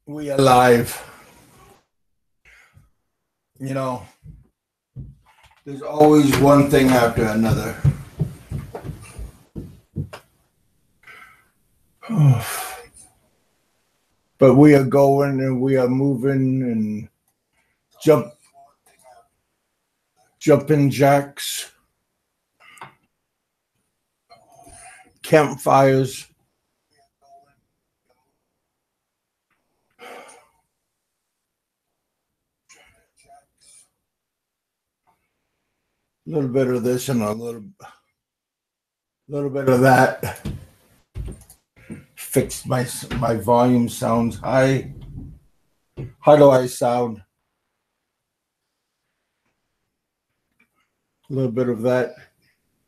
We alive. You know, there's always one thing after another. But we are going and we are moving and jumping jacks, campfires. A little bit of this and a little bit of that. Fixed my volume sounds high. How do I sound? A little bit of that.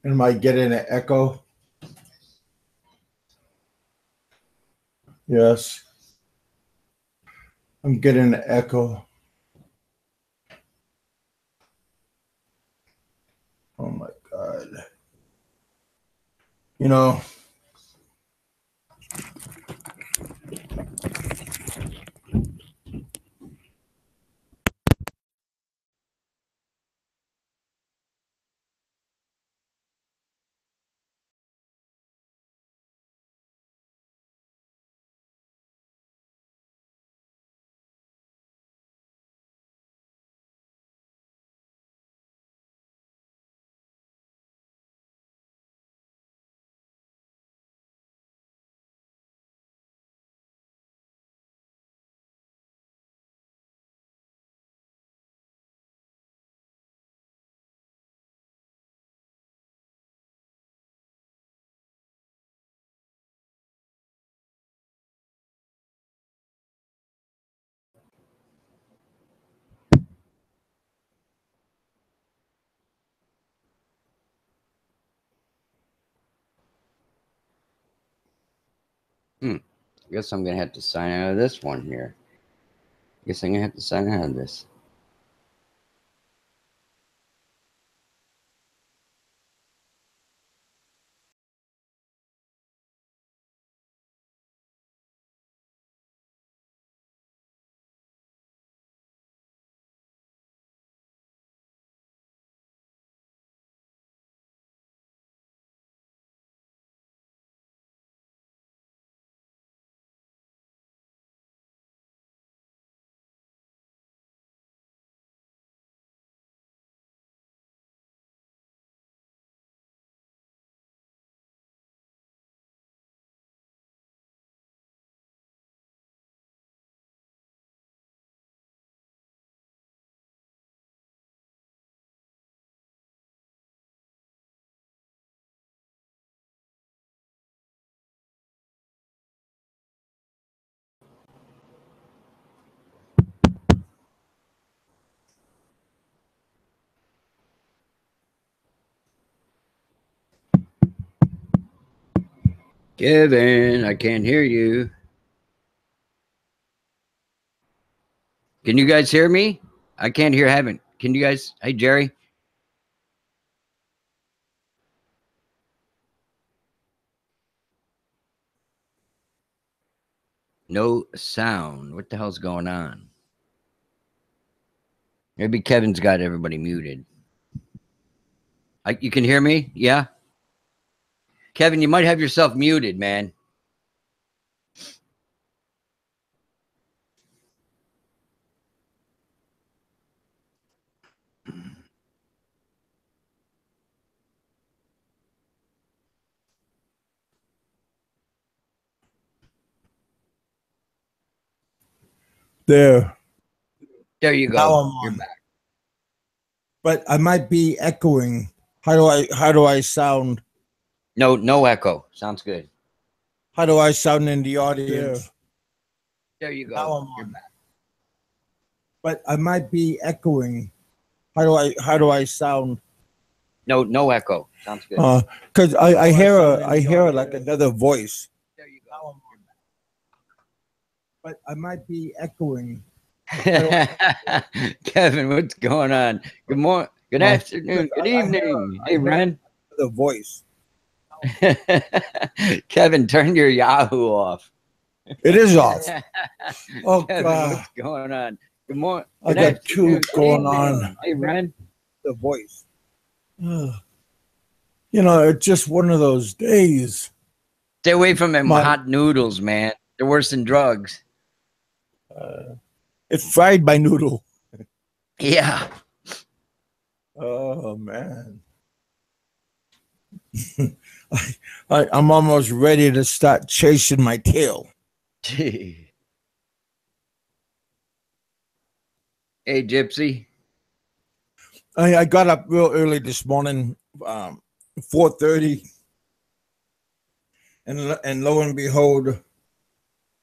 Am I getting an echo? Yes. I'm getting an echo. Oh my God. You know, Guess I'm gonna have to sign out of this one here. Guess I'm gonna have to sign out of this. Kevin, I can't hear you. Can you guys hear me? I can't hear Heaven. Can you guys? Hey, Jerry. No sound. What the hell's going on? Maybe Kevin's got everybody muted. You can hear me? Yeah? Kevin, you might have yourself muted, man. there. There you Now go. I'm You're on. back. But I might be echoing. How do I sound? No echo. Sounds good. How do I sound in the audience? There you go. Now I'm You're on. back. But I might be echoing. How do I sound? No echo. Sounds good. Because I hear like another voice. There you go. But I might be echoing. Kevin, what's going on? Good morning. Good afternoon. Good evening. Hey, Ren. The voice. Kevin, turn your Yahoo off. It is off. Oh Kevin, God, what's going on? Good morning. I got two going on. Hey, Ren. The voice. You know, it's just one of those days. Stay away from them My- hot noodles, man. They're worse than drugs. It's fried by noodle. Yeah. Oh man. I'm almost ready to start chasing my tail. Hey, Gypsy. I got up real early this morning, 4:30, and lo and behold,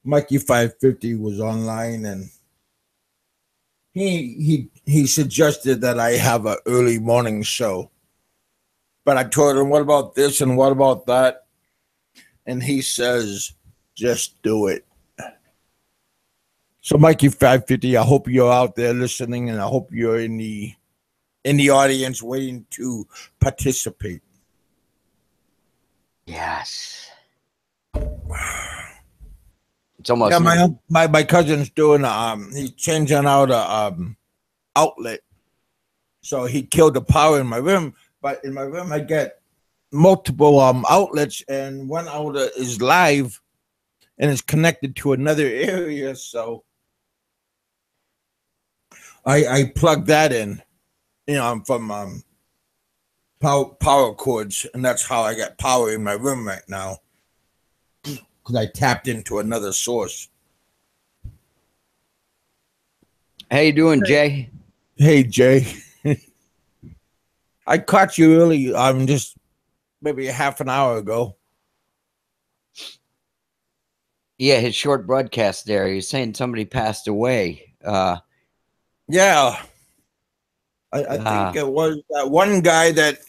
Mikey 550 was online, and he suggested that I have an early morning show. But I told him, what about this and what about that? And he says, just do it. So Mikey 550, I hope you're out there listening, and I hope you're in the audience waiting to participate. Yes. It's almost Yeah, my cousin's doing he's changing out a outlet. So he killed the power in my room, but in my room I get multiple outlets, and one outlet is live and it's connected to another area. So I plug that in, you know, from power cords, and that's how I got power in my room right now, because I tapped into another source. How you doing, Jay? Hey Jay, I caught you early. Just maybe a half an hour ago. Yeah, his short broadcast there. He's saying somebody passed away. Yeah, I think it was that one guy that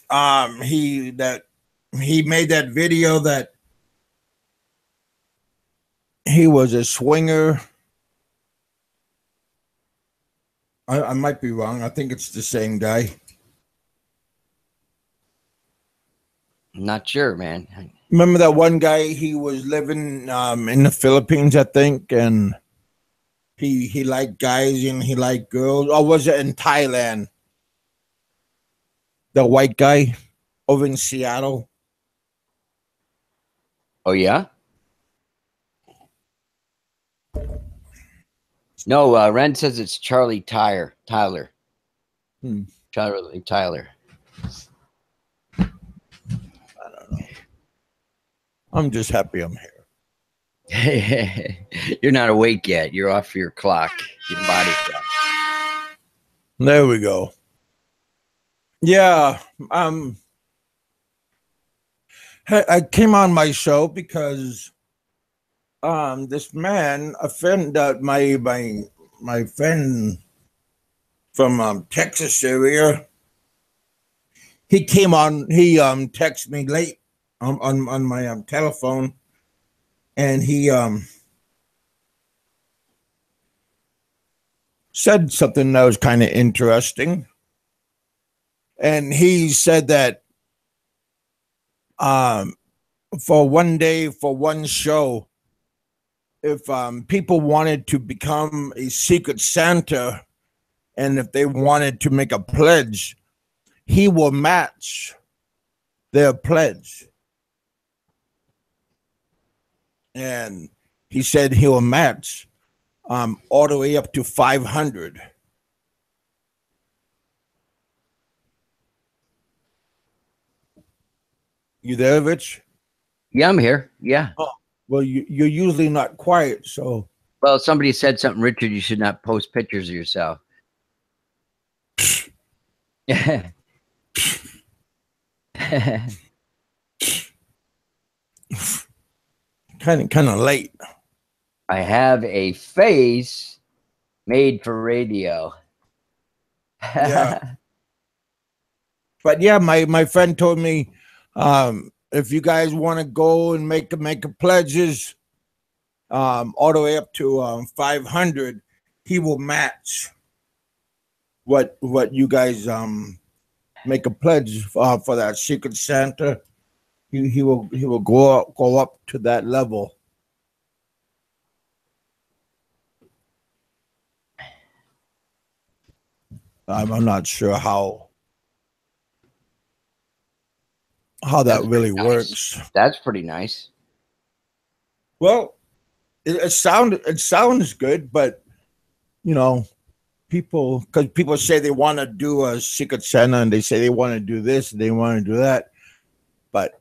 he made that video that he was a swinger. I might be wrong. I think it's the same guy. Not sure, man. Remember that one guy? He was living in the Philippines, I think, and he liked guys and he liked girls. Or was it in Thailand? The white guy over in Seattle. Oh yeah. No, Ren says it's Charlie Tyler. Charlie Tyler. I don't know. I'm just happy I'm here. You're not awake yet. You're off your clock, your body clock. There we go. Yeah, I came on my show because this man, a friend, my friend from Texas area, he came on. He texted me late on my telephone, and he said something that was kind of interesting. And he said that for one day, for one show, if people wanted to become a Secret Santa, and if they wanted to make a pledge, he will match their pledge. And he said he will match all the way up to 500. You there, Rich? Yeah, I'm here. Yeah. Oh, well, you're usually not quiet, so. Well, somebody said something, Richard. You should not post pictures of yourself. kind of late. I have a face made for radio. Yeah. But yeah, my friend told me, if you guys want to go and make a pledges, all the way up to 500, he will match what you guys make a pledge for that Secret Santa. He will go up to that level. I'm not sure how that That's really pretty nice. works. That's pretty nice. Well, it sounds good, but you know, because people say they want to do a Secret Santa and they say they want to do this, they want to do that, but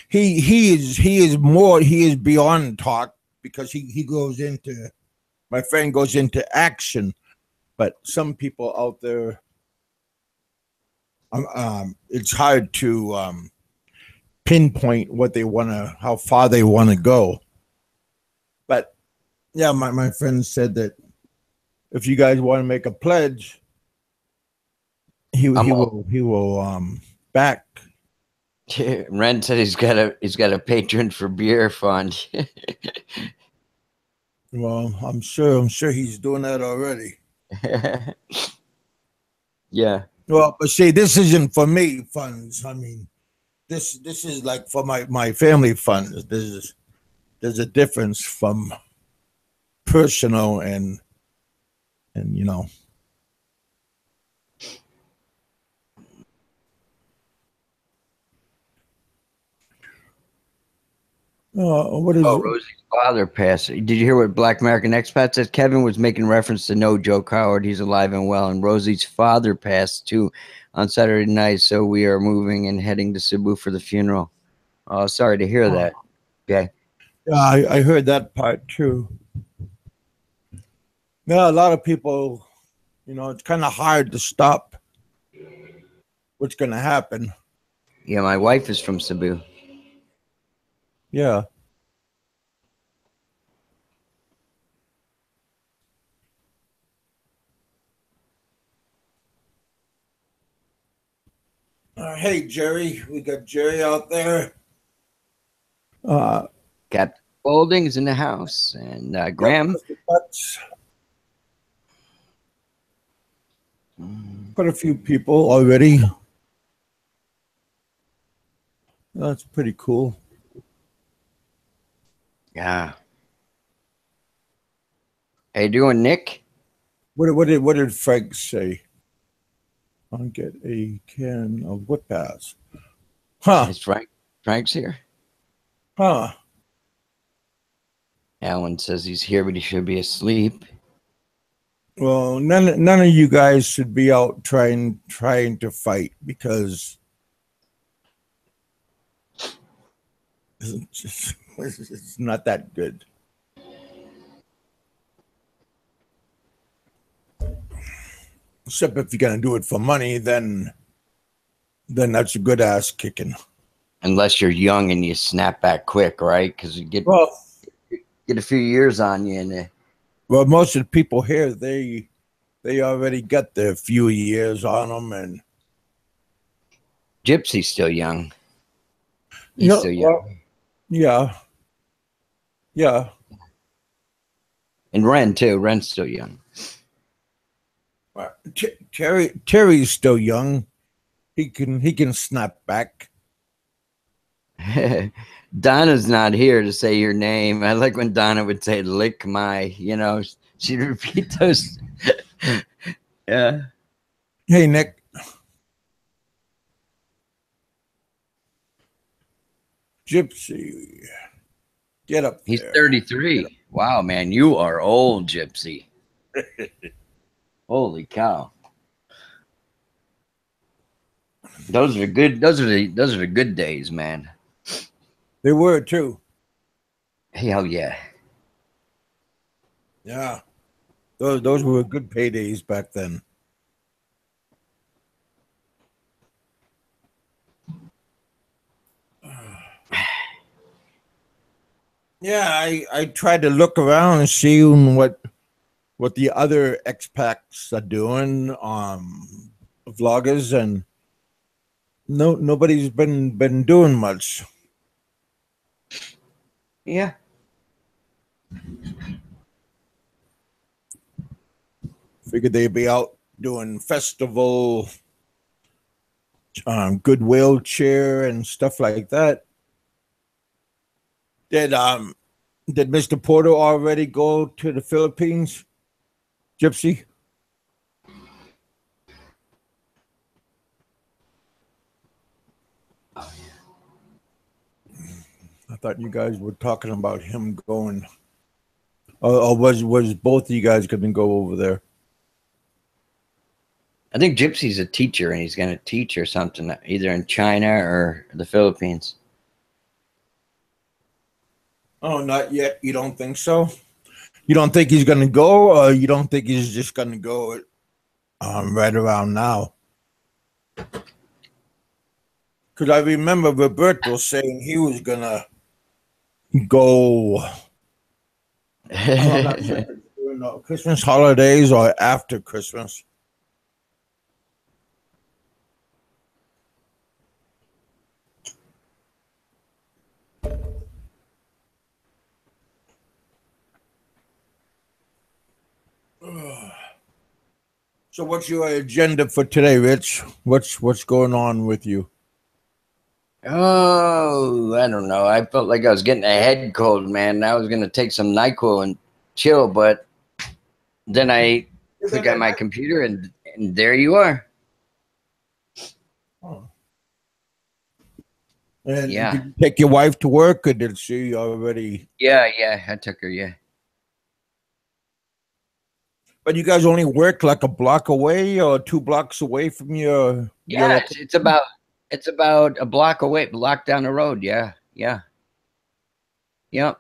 he is beyond talk because he goes into my friend goes into action. But some people out there, it's hard to pinpoint what they want to, how far they want to go. But yeah, my friend said that if you guys want to make a pledge, he will back. Ren said he's got a patron for beer fund. Well, I'm sure he's doing that already. Yeah. Well, but see, this isn't for me funds. I mean, this is like for my family funds. There's a difference from personal and you know. What is Oh, it? Rosie's father passed. Did you hear what Black American Expat said? Kevin was making reference to no Joe Coward. He's alive and well. And Rosie's father passed too on Saturday night. So we are moving and heading to Cebu for the funeral. Oh, sorry to hear that. Okay. Yeah, I heard that part too. Yeah, a lot of people, you know, it's kind of hard to stop what's going to happen. Yeah, my wife is from Cebu. Yeah. Hey, Jerry. We got Jerry out there. Captain Golding's in the house. And Graham. Quite a few people already. That's pretty cool. Yeah. How you doing, Nick? What did Frank say? I'll get a can of whip pass. Huh. Is Frank's here? Huh. Alan says he's here, but he should be asleep. Well, none of you guys should be out trying to fight because it's not that good. Except if you're gonna do it for money, then that's a good ass kicking. Unless you're young and you snap back quick, right? Because you get a few years on you, and well, most of the people here they already got their few years on them, and Gypsy's still young. He's still young. Well, yeah. And Ren too. Ren's still young. Terry's still young. He can snap back. Donna's not here to say your name. I like when Donna would say "lick my," she'd repeat those. Yeah. Hey, Nick. Gypsy, get up there. He's 33. Wow, man, you are old, Gypsy. Holy cow. Those are the good days, man. They were too. Hell yeah. Yeah. Those were good paydays back then. Yeah, I tried to look around and see what the other expats are doing, vloggers, and nobody's been doing much. Yeah. Figured they'd be out doing festival, goodwill cheer and stuff like that. Did Mr. Porter already go to the Philippines, Gypsy? thought you guys were talking about him going. Or was both of you guys going to go over there? I think Gypsy's a teacher, and he's going to teach or something, either in China or the Philippines. Oh, not yet. You don't think so? You don't think he's going to go, or you don't think he's just going to go right around now? Because I remember Roberto saying he was going to go. I'm not sure if it's during the Christmas holidays or after Christmas. So what's your agenda for today, Rich? What's going on with you? Oh, I don't know. I felt like I was getting a head cold, man. I was going to take some NyQuil and chill, but then I click on my computer and there you are. Oh. And Yeah. did you take your wife to work, or did she already? Yeah, I took her, yeah. But you guys only work like a block away or 2 blocks away from your Yeah, it's about a block away, block down the road. Yeah. Yep.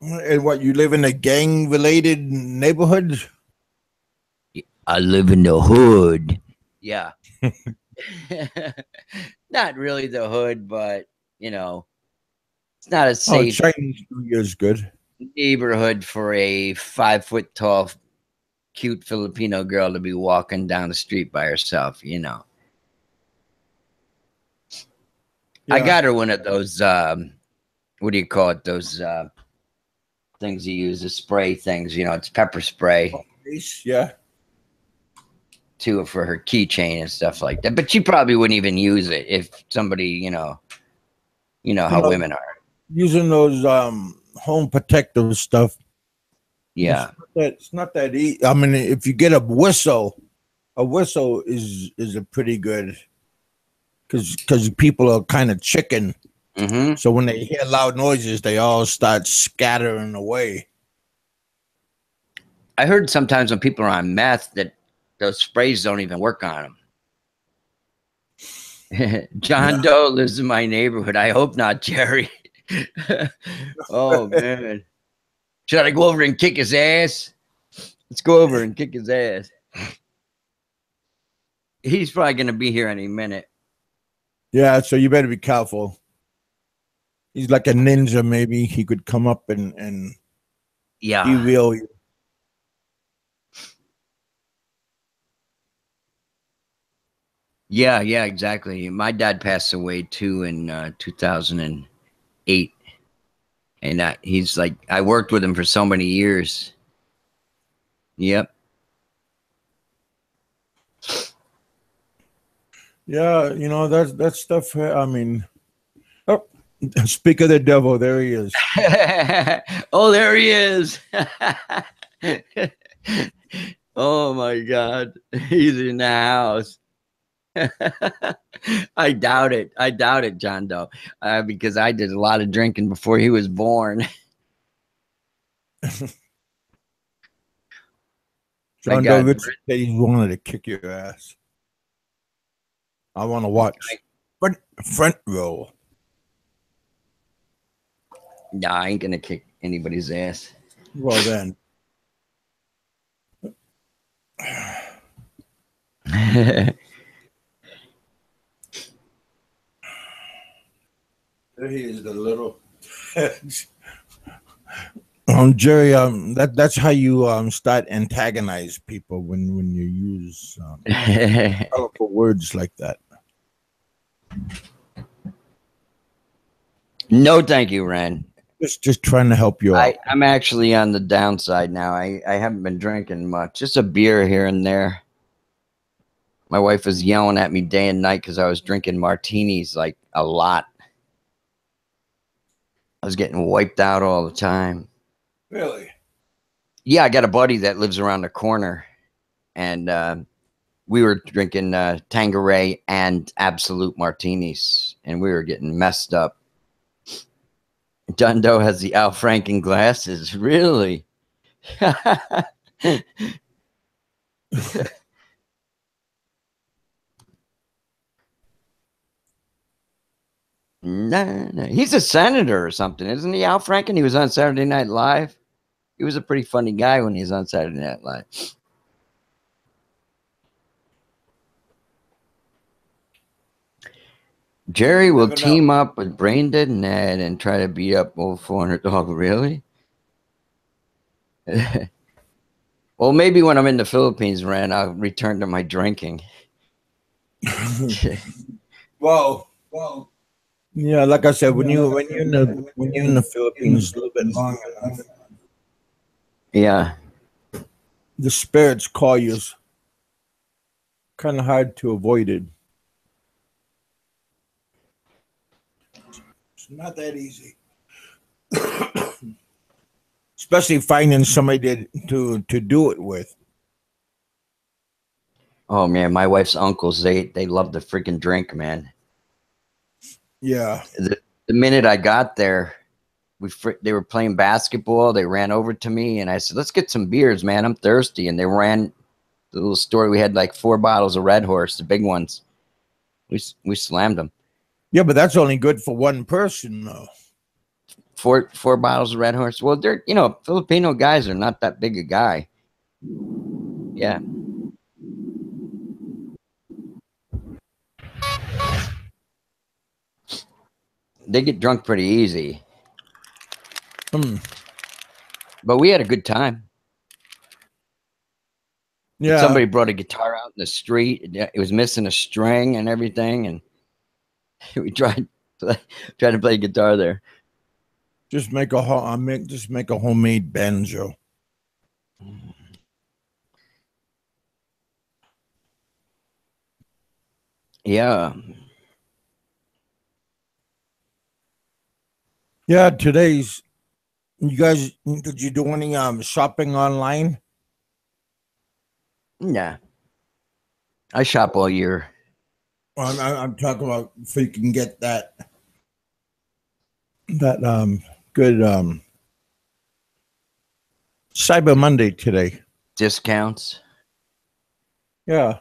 And what, you live in a gang-related neighborhood? I live in the hood. Yeah. Not really the hood, but you know, it's not a safe Chinese New Year's good. neighborhood for a 5 foot tall, cute Filipino girl to be walking down the street by herself, you know. Yeah. I got her one of those what do you call it? Those things you use, the spray things, you know, it's pepper spray. Yeah. To for her keychain and stuff like that. But she probably wouldn't even use it if somebody, you know how women are. Using those home protective stuff. Yeah. It's not that easy. I mean, if you get a whistle is a pretty good, because people are kind of chicken. Mm-hmm. So when they hear loud noises, they all start scattering away. I heard sometimes when people are on meth that those sprays don't even work on them. John Doe lives in my neighborhood. I hope not, Jerry. Oh, man. Should I go over and kick his ass? Let's go over and kick his ass. He's probably going to be here any minute. Yeah, so you better be careful. He's like a ninja. Maybe he could come up and derail you. Yeah, exactly. My dad passed away too in 2008. And he's like, I worked with him for so many years. Yep. Yeah, that stuff. I mean, oh, speak of the devil, there he is. Oh, there he is. Oh my God, he's in the house. I doubt it, John Doe, because I did a lot of drinking before he was born. John Doe Rich said he wanted to kick your ass. I want to watch front row. Nah, I ain't gonna kick anybody's ass. Well then. There he is, the little Jerry. That's how you start antagonize people when you use powerful words like that. No, thank you, Ren. Just trying to help you out. I'm actually on the downside now. I haven't been drinking much. Just a beer here and there. My wife was yelling at me day and night because I was drinking martinis like a lot. I was getting wiped out all the time. Really? Yeah, I got a buddy that lives around the corner, and we were drinking Tanqueray and Absolute martinis, and we were getting messed up. Dundo has the Al Franken glasses. Really? Nah. He's a senator or something, isn't he, Al Franken? He was on Saturday Night Live. He was a pretty funny guy when he was on Saturday Night Live. Jerry will team up with Brain Dead Ned and try to beat up old 400 dog. Really? Well, maybe when I'm in the Philippines, Ren, I'll return to my drinking. Well, yeah, like I said, when you're in the Philippines a little bit long enough, yeah, the spirits call you. Kind of hard to avoid it. It's not that easy. Especially finding somebody to do it with. Oh man, my wife's uncles, they love to freaking drink, man. Yeah. The minute I got there, they were playing basketball. They ran over to me and I said, "Let's get some beers, man. I'm thirsty." And they ran the little store. We had like 4 bottles of Red Horse, the big ones. We slammed them. Yeah, but that's only good for one person, though. 4 bottles of Red Horse. Well, they're, you know, Filipino guys are not that big a guy. Yeah. They get drunk pretty easy. But we had a good time. Yeah. Somebody brought a guitar out in the street. It was missing a string and everything, and we tried to play guitar there. Just make a homemade banjo. Yeah. Yeah, today's. You guys, did you do any shopping online? Nah. I shop all year. I'm talking about if you can get that good Cyber Monday today. Discounts. Yeah.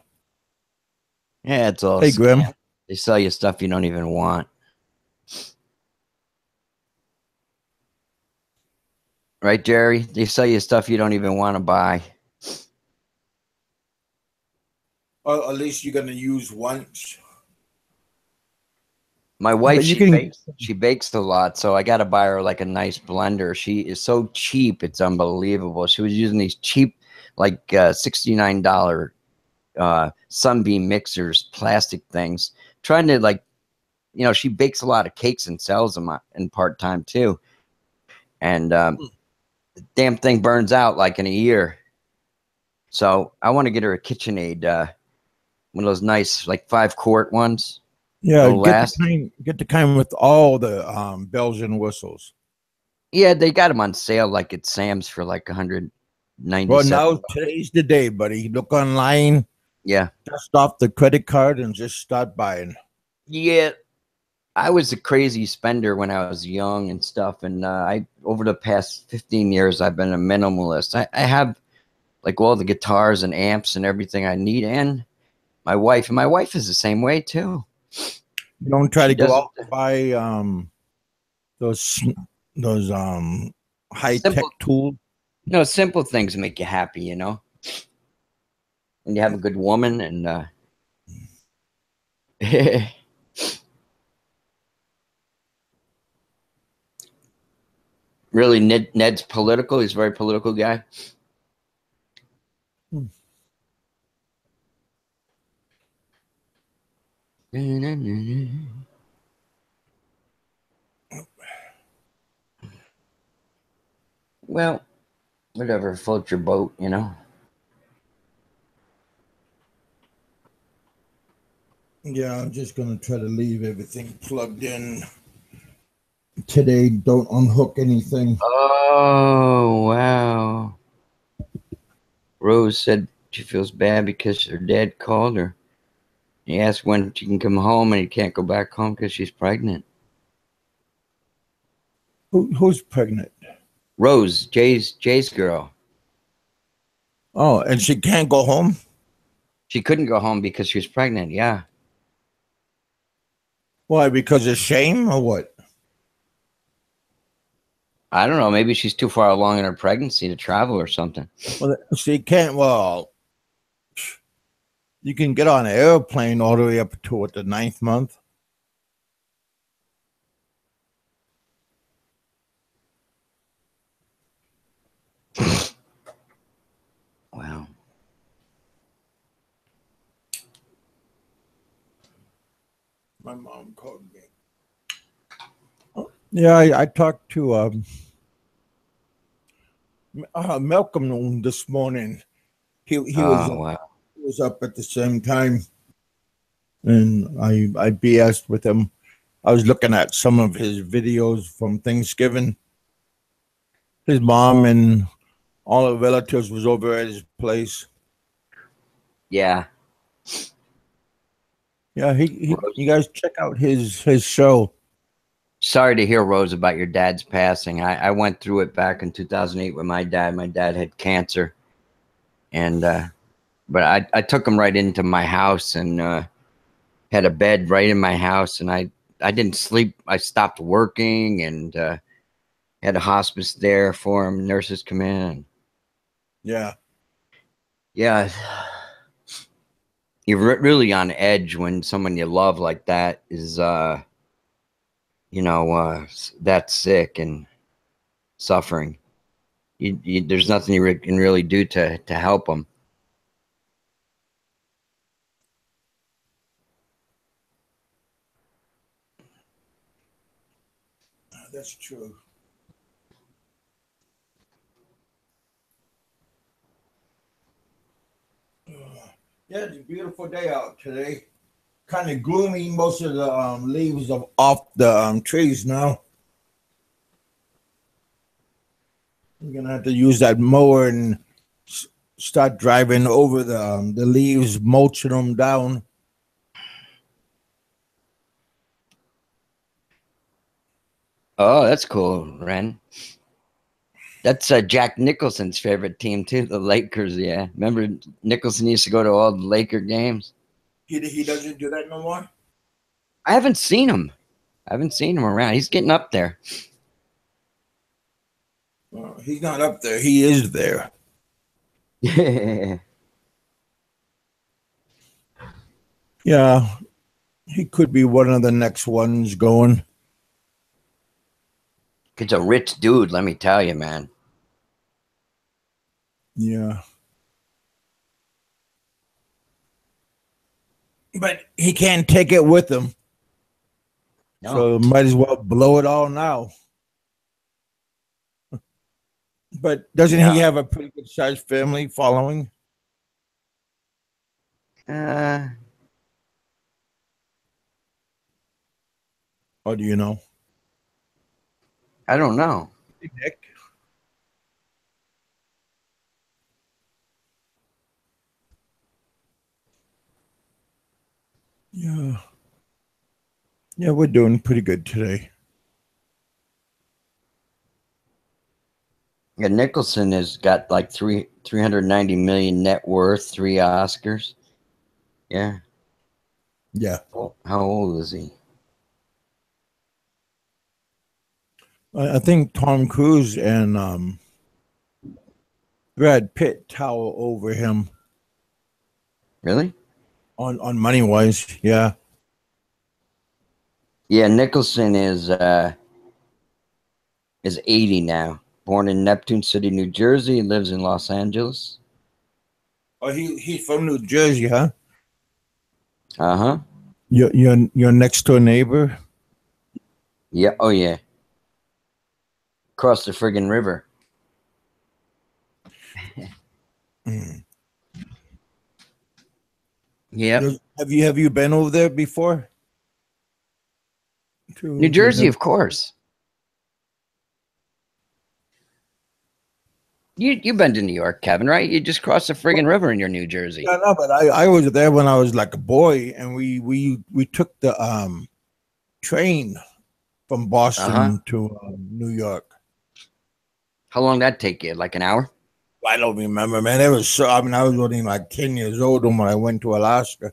Yeah, it's all. Hey, Grim. They sell you stuff you don't even want. Right, Jerry? They sell you stuff you don't even want to buy. Well, at least you're going to use once. My wife, she bakes a lot, so I got to buy her like a nice blender. She is so cheap, it's unbelievable. She was using these cheap, like $69 Sunbeam mixers, plastic things, trying to, like, you know, she bakes a lot of cakes and sells them in part-time too. And the damn thing burns out like in a year. So I want to get her a KitchenAid, one of those nice, like 5-quart ones. Yeah, get the kind with all the bells and whistles. Yeah, they got them on sale, like at Sam's for like $197. Well, now today's the day, buddy. Look online. Yeah, dust off the credit card and just start buying. Yeah, I was a crazy spender when I was young and stuff, and I over the past 15 years I've been a minimalist. I have like all the guitars and amps and everything I need, and my wife is the same way too. You don't try to go out and buy those high-tech tools. No, simple things make you happy, you know. When you have a good woman and really, Ned's political. He's a very political guy. Well, whatever, float your boat, you know. Yeah, I'm just gonna try to leave everything plugged in today. Don't unhook anything. Oh, wow. Rose said she feels bad because her dad called her. He asked when she can come home, and he can't go back home because she's pregnant. Who's pregnant? Rose, Jay's girl. Oh, and she can't go home? She couldn't go home because she was pregnant. Yeah. Why? Because of shame or what? I don't know. Maybe she's too far along in her pregnancy to travel or something. Well, she can't. Well, you can get on an airplane all the way up to what, the 9th month. Wow. My mom called me. Yeah, I talked to Malcolm this morning. He was Oh, wow. he was up at the same time, and I BS'd with him. I was looking at some of his videos from Thanksgiving. His mom and all the relatives was over at his place. Yeah. Yeah, you guys check out his show. Sorry to hear, Rose, about your dad's passing. I went through it back in 2008 with my dad. My dad had cancer, and but I took him right into my house and had a bed right in my house, and I didn't sleep. I stopped working and had a hospice there for him. Nurses come in. Yeah. Yeah, you're really on edge when someone you love like that is that sick and suffering. There's nothing you can really do to help them. That's true. Yeah, it's a beautiful day out today. Kind of gloomy. Most of the leaves are off the trees now. We're gonna have to use that mower and start driving over the leaves, mulching them down. Oh, that's cool, Ren. That's Jack Nicholson's favorite team too, the Lakers. Yeah, remember Nicholson used to go to all the Laker games. He doesn't do that no more. I haven't seen him. I haven't seen him around. He's getting up there. He's not up there. He is there. Yeah, he could be one of the next ones going. He's a rich dude, let me tell you, man. Yeah. But he can't take it with him. No. So might as well blow it all now. But doesn't he have a pretty good sized family following? Or do you know? I don't know. Hey, Nick. Yeah. Yeah, we're doing pretty good today. Yeah, Nicholson has got like 390 million net worth, 3 Oscars. Yeah. Yeah. How old is he? I think Tom Cruise and Brad Pitt tower over him. Really? On money wise, yeah. Yeah, Nicholson is 80 now. Born in Neptune City, New Jersey, lives in Los Angeles. Oh, he's from New Jersey, huh? Uh-huh. Your next door neighbor? Yeah, oh yeah. Across the friggin' river. Mm. Yeah. Have you been over there before? New Jersey, of course. You've been to New York, Kevin, right? You just crossed the friggin' river in your New Jersey. Yeah, no, but I was there when I was like a boy, and we took the train from Boston to New York. How long did that take you? Like an hour? I don't remember, man. It was so. I mean, I was only like 10 years old when I went to Alaska.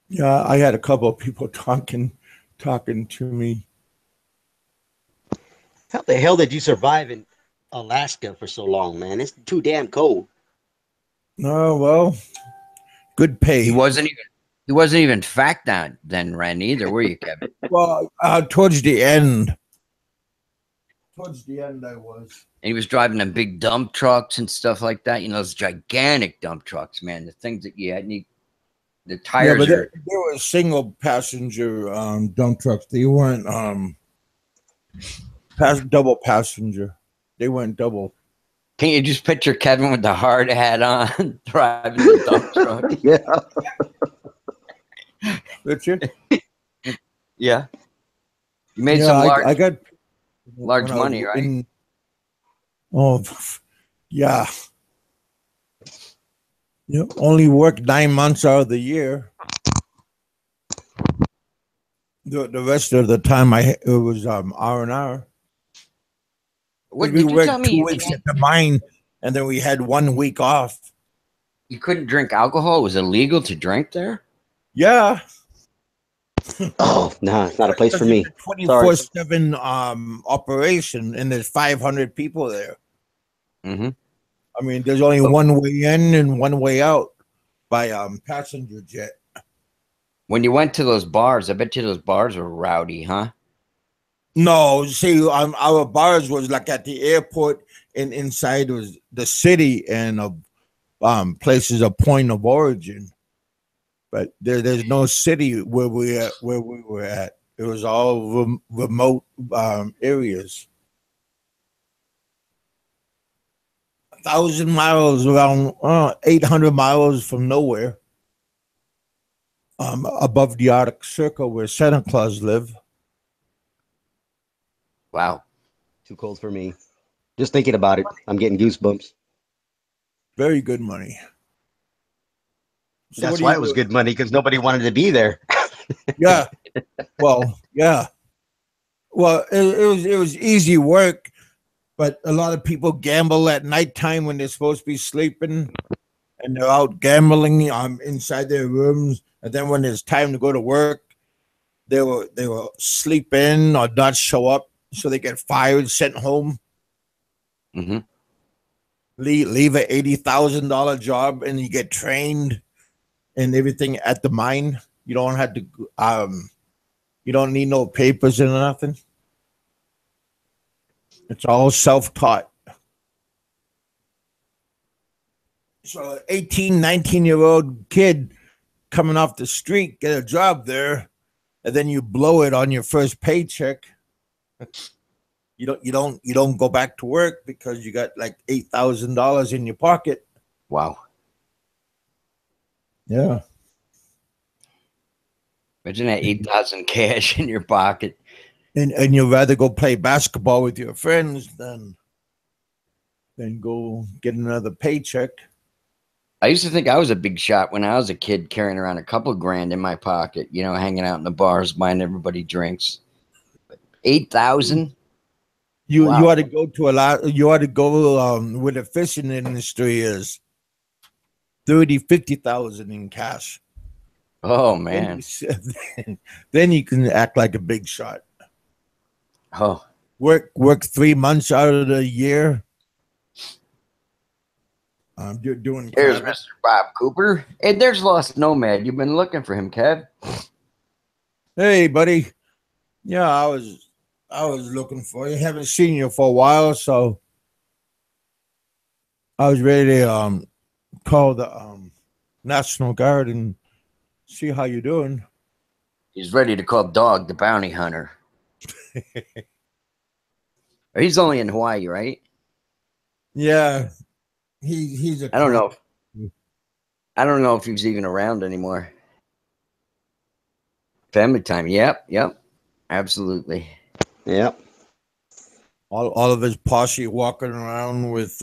Yeah, I had a couple of people talking to me. How the hell did you survive in Alaska for so long, man? It's too damn cold. Oh well, good pay. He wasn't even fat then, Ren, either, were you, Kevin? Well, towards the end. Towards the end, I was. And he was driving them big dump trucks and stuff like that. You know, those gigantic dump trucks, man. The things that you had need. The tires but they were single passenger dump trucks. They weren't double passenger. They weren't double. Can you just picture Kevin with the hard hat on driving the dump truck? Yeah. Richard? Yeah. You made some I got large money, right? Yeah. You only worked 9 months out of the year. The rest of the time, it was R&R. What we did you worked tell me? 2 weeks at the mine, and then we had 1 week off. You couldn't drink alcohol? It was illegal to drink there? Yeah. Oh, no, it's not a place for me. 24/7 operation, and there's 500 people there. Mm-hmm. I mean, there's only one way in and one way out by passenger jet. When you went to those bars, I bet you those bars were rowdy, huh? No, see, our bars was like at the airport, and inside was the city and places of point of origin. But there's no city where we were at. It was all remote areas. 1,000 miles, around 800 miles from nowhere, above the Arctic Circle where Santa Claus live. Wow. Too cold for me. Just thinking about it, I'm getting goosebumps. Very good money. So that's why it was good money, because nobody wanted to be there. Yeah. Well, yeah. Well, it was easy work, but a lot of people gamble at nighttime when they're supposed to be sleeping, and they're out gambling inside their rooms. And then when it's time to go to work, they will sleep in or not show up, so they get fired, sent home. Mm-hmm. Leave an $80,000 job, and you get trained and everything at the mine. You don't have to. You don't need no papers and nothing. It's all self-taught. So 18, 19-year-old kid coming off the street, get a job there, and then you blow it on your first paycheck. You don't go back to work because you got like $8,000 in your pocket. Wow. Yeah. Imagine that 8,000 cash in your pocket. And you'd rather go play basketball with your friends than go get another paycheck. I used to think I was a big shot when I was a kid, carrying around a couple grand in my pocket, you know, hanging out in the bars, buying everybody drinks. 8,000? You Wow. you ought to go to a lot. You ought to go where the fishing industry is. 50,000 in cash. Oh man. Then you can act like a big shot. Oh. Work 3 months out of the year. Doing. Here's Mr. Bob Cooper. Hey, there's Lost Nomad. You've been looking for him, Kev. Hey, buddy. Yeah, I was looking for you. Haven't seen you for a while, so I was ready to call the National Guard and see how you're doing. He's ready to call Dog the bounty hunter. He's only in Hawaii, right? Yeah. He's a I don't know. I don't know if he's even around anymore. Family time. Yep. Absolutely. Yep. All of his posse walking around with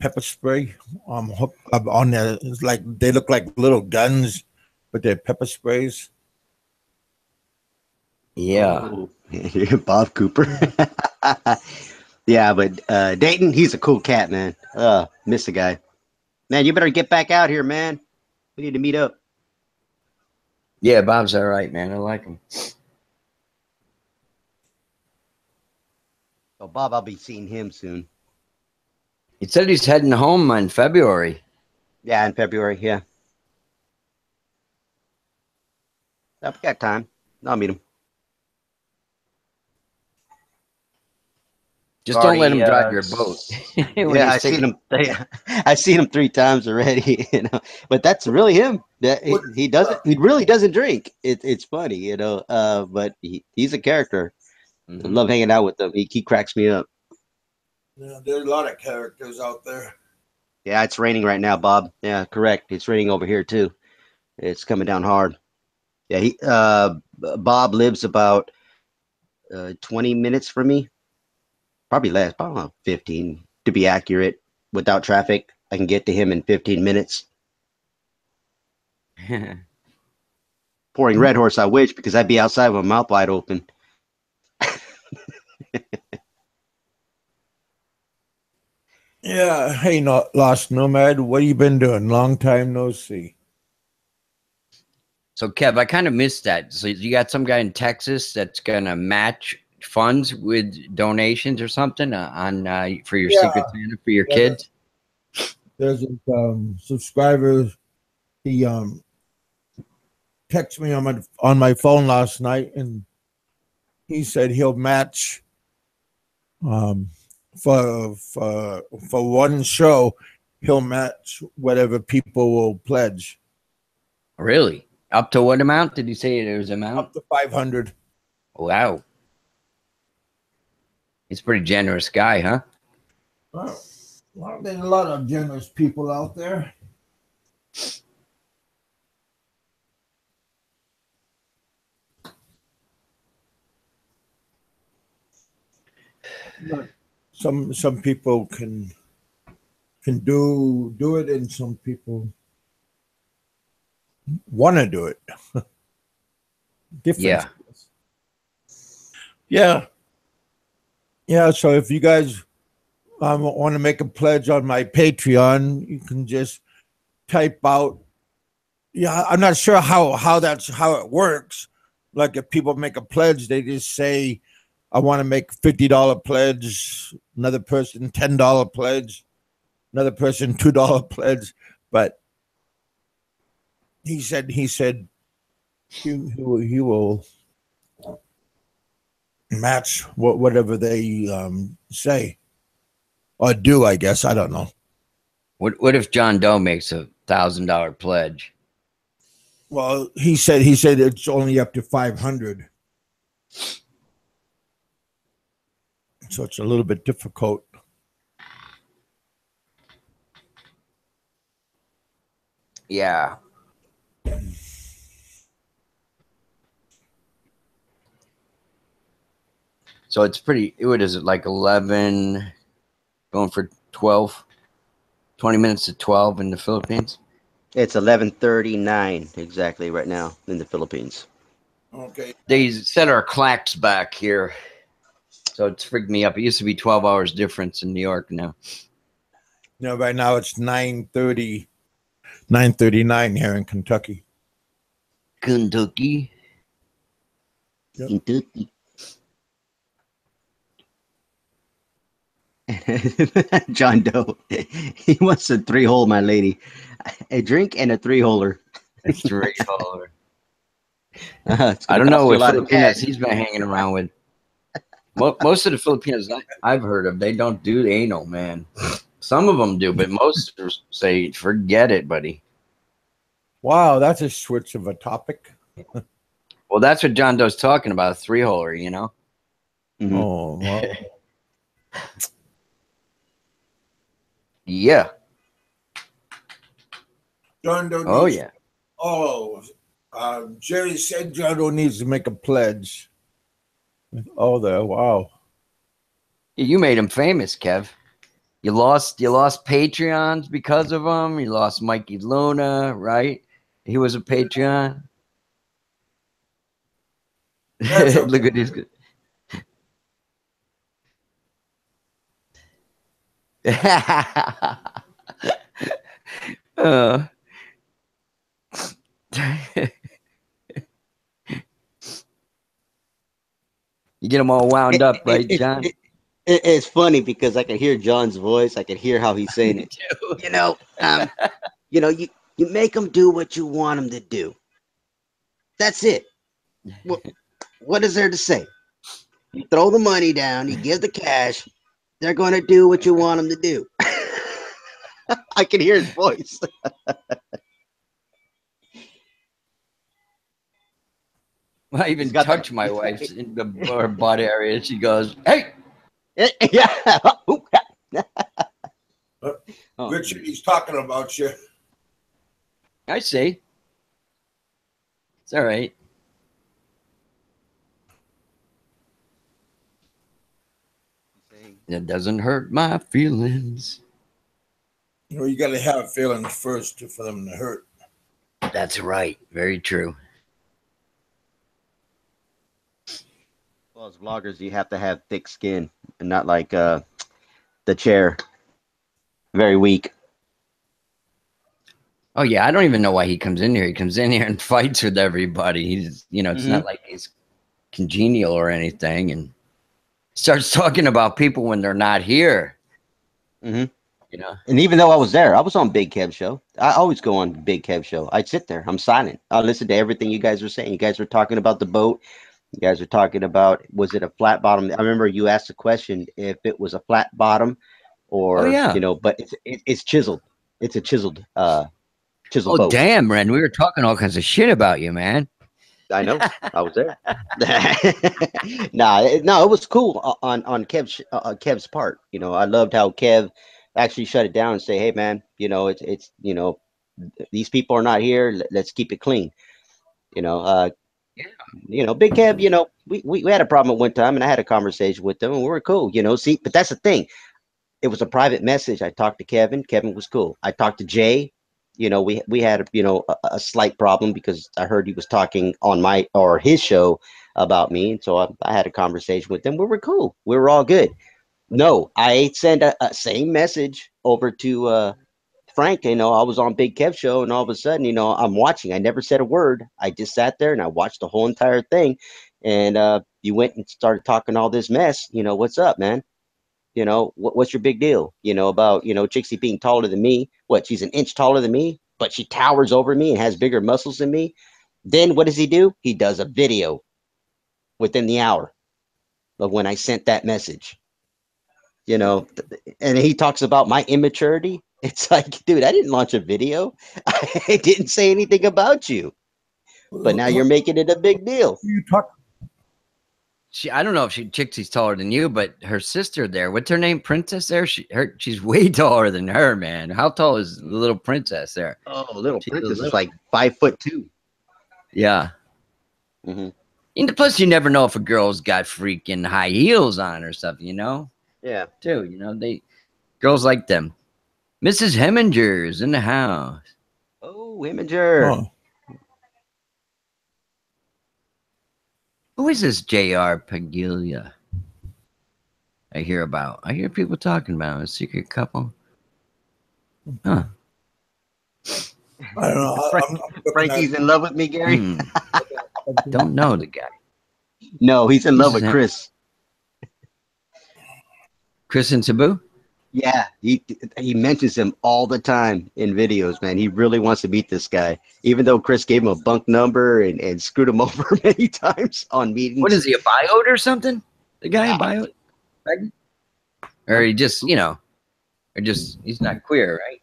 pepper spray on there. It's like they look like little guns, but they're pepper sprays. Yeah. Oh, Bob Cooper. Yeah, but Dayton, he's a cool cat, man. Miss the guy. Man, you better get back out here, man. We need to meet up. Yeah, Bob's all right, man. I like him. So, Bob, I'll be seeing him soon. He said he's heading home in February. Yeah, in February. Yeah. I've got time. I'll meet him. Just don't let him drive your boat. Yeah, I've seen him. I've seen him 3 times already. You know, but that's really him. He doesn't. He really doesn't drink. It's funny, you know. But he's a character. I love hanging out with him. He cracks me up. Yeah, there's a lot of characters out there. Yeah, it's raining right now, Bob. Yeah, correct. It's raining over here too. It's coming down hard. Yeah, Bob lives about 20 minutes from me. Probably less, probably 15 to be accurate. Without traffic, I can get to him in 15 minutes. Pouring Red Horse, I wish, because I'd be outside with my mouth wide open. Yeah. Hey, Lost Nomad, what you been doing? Long time no see. So, Kev, I kind of missed that. So, you got some guy in Texas that's gonna match funds with donations or something for your Secret Santa for your kids. There's a subscriber. He texted me on my phone last night, and he said he'll match for one show. He'll match whatever people will pledge. Really? Up to what amount? Did you say there was an amount? Up to 500. Wow. He's a pretty generous guy, huh? Well, there's a lot of generous people out there. Some people can do it, and some people want to do it. Different. Yeah. So if you guys want to make a pledge on my Patreon, you can just type out. Yeah, I'm not sure how it works. Like if people make a pledge, they just say, "I want to make $50 pledge." Another person $10 pledge. Another person $2 pledge. But he said he will match whatever they say or do. I guess I don't know. What if John Doe makes $1,000 pledge? Well, he said it's only up to 500, so it's a little bit difficult. Yeah. So it's pretty. What is it, like 11, going for 12, 20 minutes to 12 in the Philippines? It's 11:39 exactly right now in the Philippines. Okay. They set our clocks back here, so it's freaked me up. It used to be 12 hours difference in New York now. No, right now it's 9:30, 9:39 here in Kentucky. Kentucky. Yep. Kentucky. John Doe. He wants a 3-hole, my lady. A drink and a 3-holer. A 3-holer. I don't know what Filipinos he's been hanging around with. Most of the Filipinos I've heard of, they don't do the anal, man. Some of them do, but most say, forget it, buddy. Wow, that's a switch of a topic. Well, that's what John Doe's talking about, a 3-holer, you know? Mm-hmm. Oh, well. Yeah. John Doe Oh, yeah. Oh, Jerry said John Doe needs to make a pledge. Oh, there. Wow. You made him famous, Kev. You lost Patreons because of him. You lost Mikey Luna, right? He was a Patreon. That's Look at this. uh, you get them all wound up, right, John? It's funny because I can hear John's voice. I can hear how he's saying it. You know, you make them do what you want them to do. That's it. What is there to say? You throw the money down, you give the cash. They're going to do what you want them to do. I can hear his voice. I even touch my wife's in her butt area, and she goes, "Hey, yeah." Richard, he's talking about you. I see. It's all right." It doesn't hurt my feelings. You know, you got to have feelings first for them to hurt. That's right. Very true. Well, as vloggers, you have to have thick skin and not like the chair. Very weak. Oh yeah, I don't even know why he comes in here. He comes in here and fights with everybody. He's, it's not like he's congenial or anything, and starts talking about people when they're not here. And even though I was there, I was on Big Kev show. I always go on Big Kev show. I'd sit there. I'm silent. I listen to everything you guys were saying. You guys were talking about the boat. You guys were talking about, was it a flat bottom? I remember you asked the question if it was a flat bottom or, but it's chiseled. It's a chiseled boat. Damn, Ren, we were talking all kinds of shit about you, man. I know. I was there. No, it was cool on Kev's part. I loved how Kev actually shut it down and say, "Hey, man, it's these people are not here. Let's keep it clean." Big Kev. We had a problem at one time, and I had a conversation with them, and we were cool. See, but that's the thing. It was a private message. I talked to Kevin. Kevin was cool. I talked to Jay. We had a slight problem because I heard he was talking on his show about me, and so I had a conversation with them. We were cool. We were all good. No, I sent a same message over to Frank. I was on Big Kev show, and all of a sudden, I'm watching. I never said a word. I just sat there and I watched the whole entire thing. And you went and started talking all this mess. What's up, man? What's your big deal? About Chixie being taller than me. What? She's an inch taller than me, but she towers over me and has bigger muscles than me. Then what does he do? He does a video within the hour of when I sent that message. And he talks about my immaturity. It's like, dude, I didn't launch a video. I didn't say anything about you. But now you're making it a big deal. You talk. I don't know if Chixie's taller than you, but her sister there, what's her name? Princess there? She's way taller than her, man. How tall is the little princess there? Oh, little princess is like 5'2". Yeah. And plus, you never know if a girl's got freaking high heels on or something, Yeah. Too, girls like them. Mrs. Hemminger's in the house. Oh, Hemminger. Oh. Who is this J.R. Pagulia? I hear people talking about a secret couple. Huh. I don't know. Frankie's in love with me, Gary. Don't know the guy. No, he's in love with Chris. Chris and Sabu? Yeah, he mentions him all the time in videos, man. He really wants to meet this guy, even though Chris gave him a bunk number and screwed him over many times on meetings. What is he, a biot or something? The guy a biot? Or he just, he's not queer, right?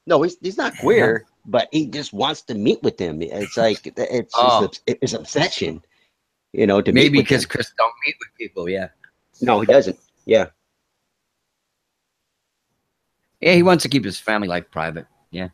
No, he's not queer, but he just wants to meet with him. It's like it's obsession, to maybe meet because Chris don't meet with people. Yeah. No, he doesn't. Yeah. Yeah, he wants to keep his family life private. Yeah.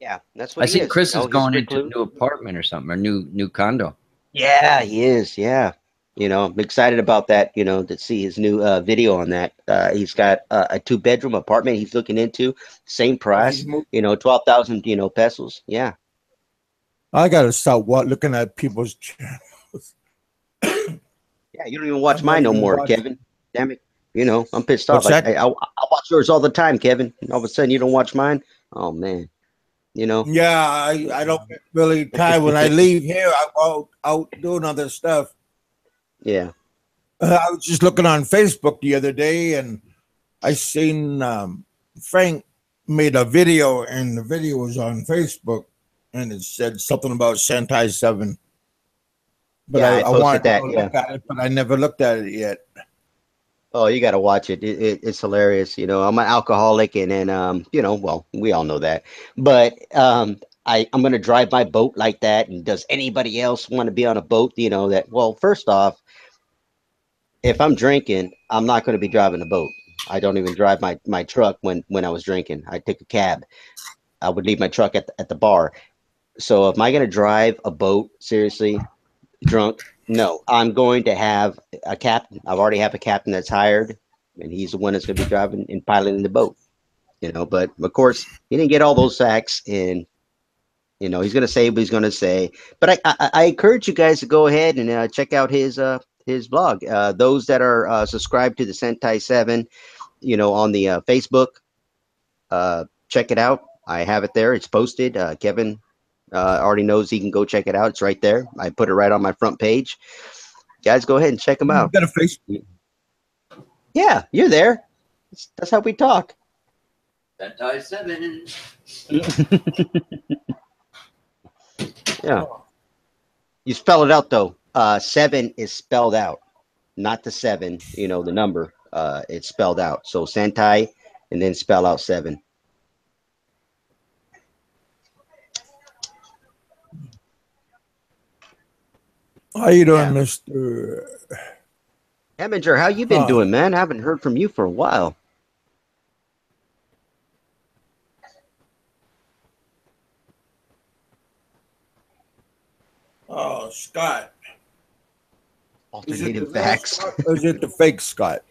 Yeah, that's what I see. Chris is going into a recluse. new apartment or something, or new condo. Yeah, he is. Yeah. You know, I'm excited about that. You know, to see his new video on that. He's got a 2 bedroom apartment he's looking into, same Oh, he's price. moved. You know, 12,000 pesos. Yeah, I gotta stop looking at people's channels. yeah. You don't even watch I've mine never no even more, watched. Kevin. Damn it. You know, I'm pissed off. What's that? I watch yours all the time, Kevin. And all of a sudden, you don't watch mine. Oh man. You know. Yeah, I don't get really time when I leave here. I go out doing other stuff. Yeah. I was just looking on Facebook the other day, and I seen Frank made a video, and the video was on Facebook, and it said something about Sentai 7. But Yeah, I I posted wanted to that. go Yeah. look at it, but I never looked at it yet. Oh, you got to watch it. It's hilarious. You know, I'm an alcoholic, and then you know, well, we all know that. But I'm gonna drive my boat like that. And does anybody else want to be on a boat? You know that. Well, first off, if I'm drinking, I'm not going to be driving a boat. I don't even drive my truck when I was drinking. I take a cab. I would leave my truck at the bar. So if am I going to drive a boat seriously drunk? No, I'm going to have a captain. I've already have a captain that's hired, and he's the one that's going to be driving and piloting the boat. You know, but of course he didn't get all those facts, and you know he's going to say what he's going to say. But I encourage you guys to go ahead and check out his blog. Those that are subscribed to the Sentai Seven, you know, on the Facebook, check it out. I have it there. It's posted. Kevin already knows he can go check it out. It's right there. I put it right on my front page. Guys, go ahead and check them You out. got a face? Yeah, you're there. That's how we talk. Sentai 7. Yeah. You spell it out though. Seven is spelled out, not the seven, you know, the number. It's spelled out. So Sentai and then spell out seven. How you doing, Yeah. Mister? Heminger, how you been Uh, doing, man? I haven't heard from you for a while. oh, Scott. Is it the Alternative real facts. Scott or is it the fake Scott?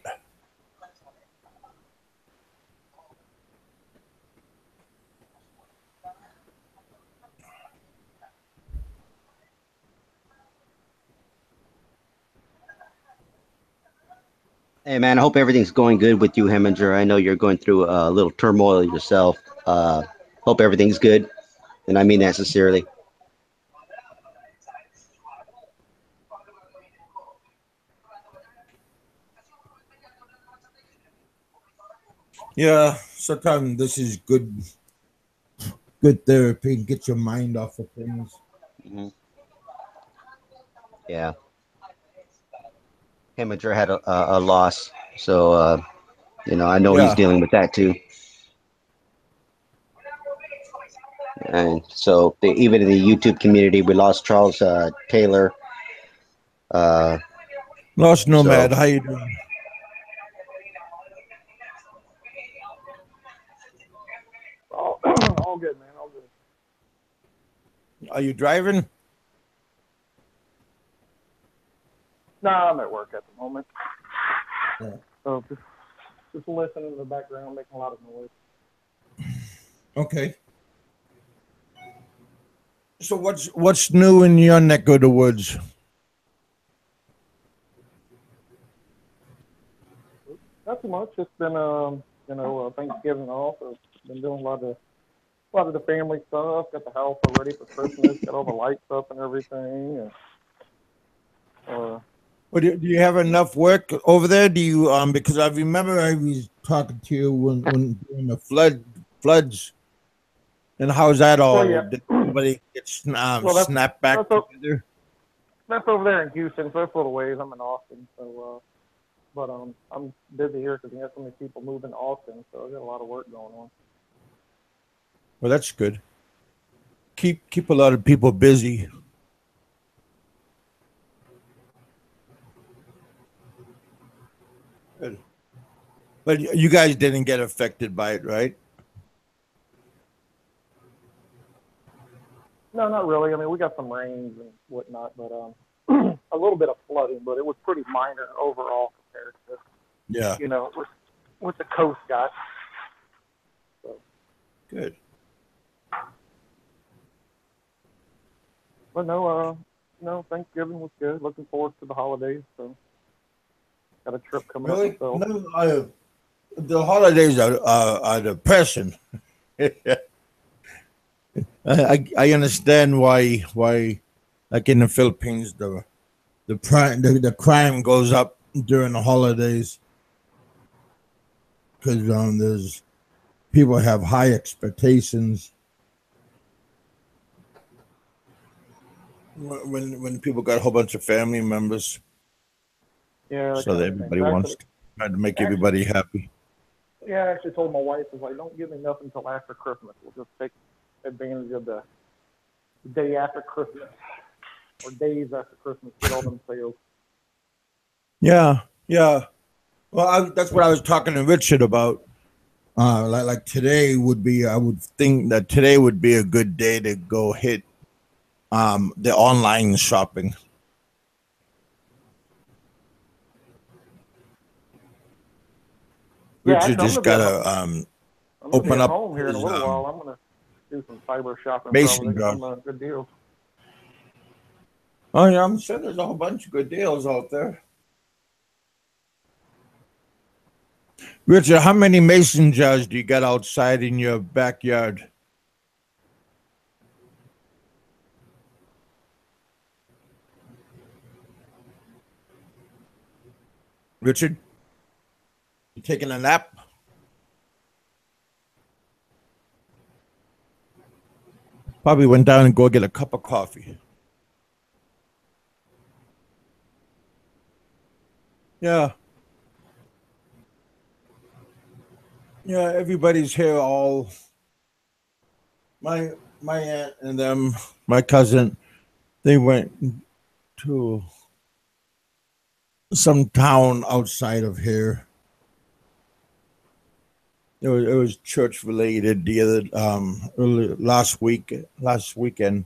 Hey, man, I hope everything's going good with you, Heminger. I know you're going through a little turmoil yourself. Hope everything's good, and I mean that sincerely. Yeah, sometimes this is good therapy. Get your mind off of things. Mhm. Yeah, Heminger had a loss, so you know I know he's Yeah, dealing with that too. And so even in the YouTube community, we lost Charles Taylor. Uh, Lost so Nomad. How you doing? All, all good, man. All good. Are you driving? Nah, I'm at work at the moment, Yeah. so just listening in the background, making a lot of noise. Okay. So what's new in your neck of the woods? Not too much. It's been Thanksgiving off. So been doing a lot of the family stuff. Got the house all ready for Christmas. Got all the lights up and everything. And, Well, do you have enough work over there? Do you because I remember I was talking to you when during the floods, and how's that well, all? yeah. Did somebody get Well, snapped back that's o- together? that's over there in Houston, so that's a little ways. I'm in Austin, so but I'm busy here because we have so many people moving to Austin, so I got a lot of work going on. Well, that's good. Keep a lot of people busy. Good. But you guys didn't get affected by it, right? No, not really. I mean, we got some rains and whatnot, but a little bit of flooding, but it was pretty minor overall compared to Yeah. what the coast got. So, Good. but no, Thanksgiving was good. Looking forward to the holidays. So got a trip coming up Really? myself. No, the holidays are depressing. I understand why like in the Philippines the crime goes up during the holidays because there's people have high expectations when people got a whole bunch of family members, Yeah, that so kind that of thing. everybody wants to try to make everybody happy. Yeah, I actually told my wife, I was like, don't give me nothing until after Christmas. We'll just take advantage of the day after Christmas or days after Christmas, get all them sales. Yeah, yeah. Well, that's what I was talking to Richard about. Like today would be, I would think that today would be a good day to go hit the online shopping. Yeah, Richard actually, just gotta I'm gonna be open at up home here in a his little while. I'm gonna do some cyber shopping probably. mason Get jar. some good deals. Oh yeah, I'm sure there's a whole bunch of good deals out there. Richard, how many mason jars do you got outside in your backyard? Richard, you taking a nap? Probably went down and go get a cup of coffee. Yeah. Yeah, everybody's here. All my aunt and them, my cousin, they went to some town outside of here. It was church related the other last weekend.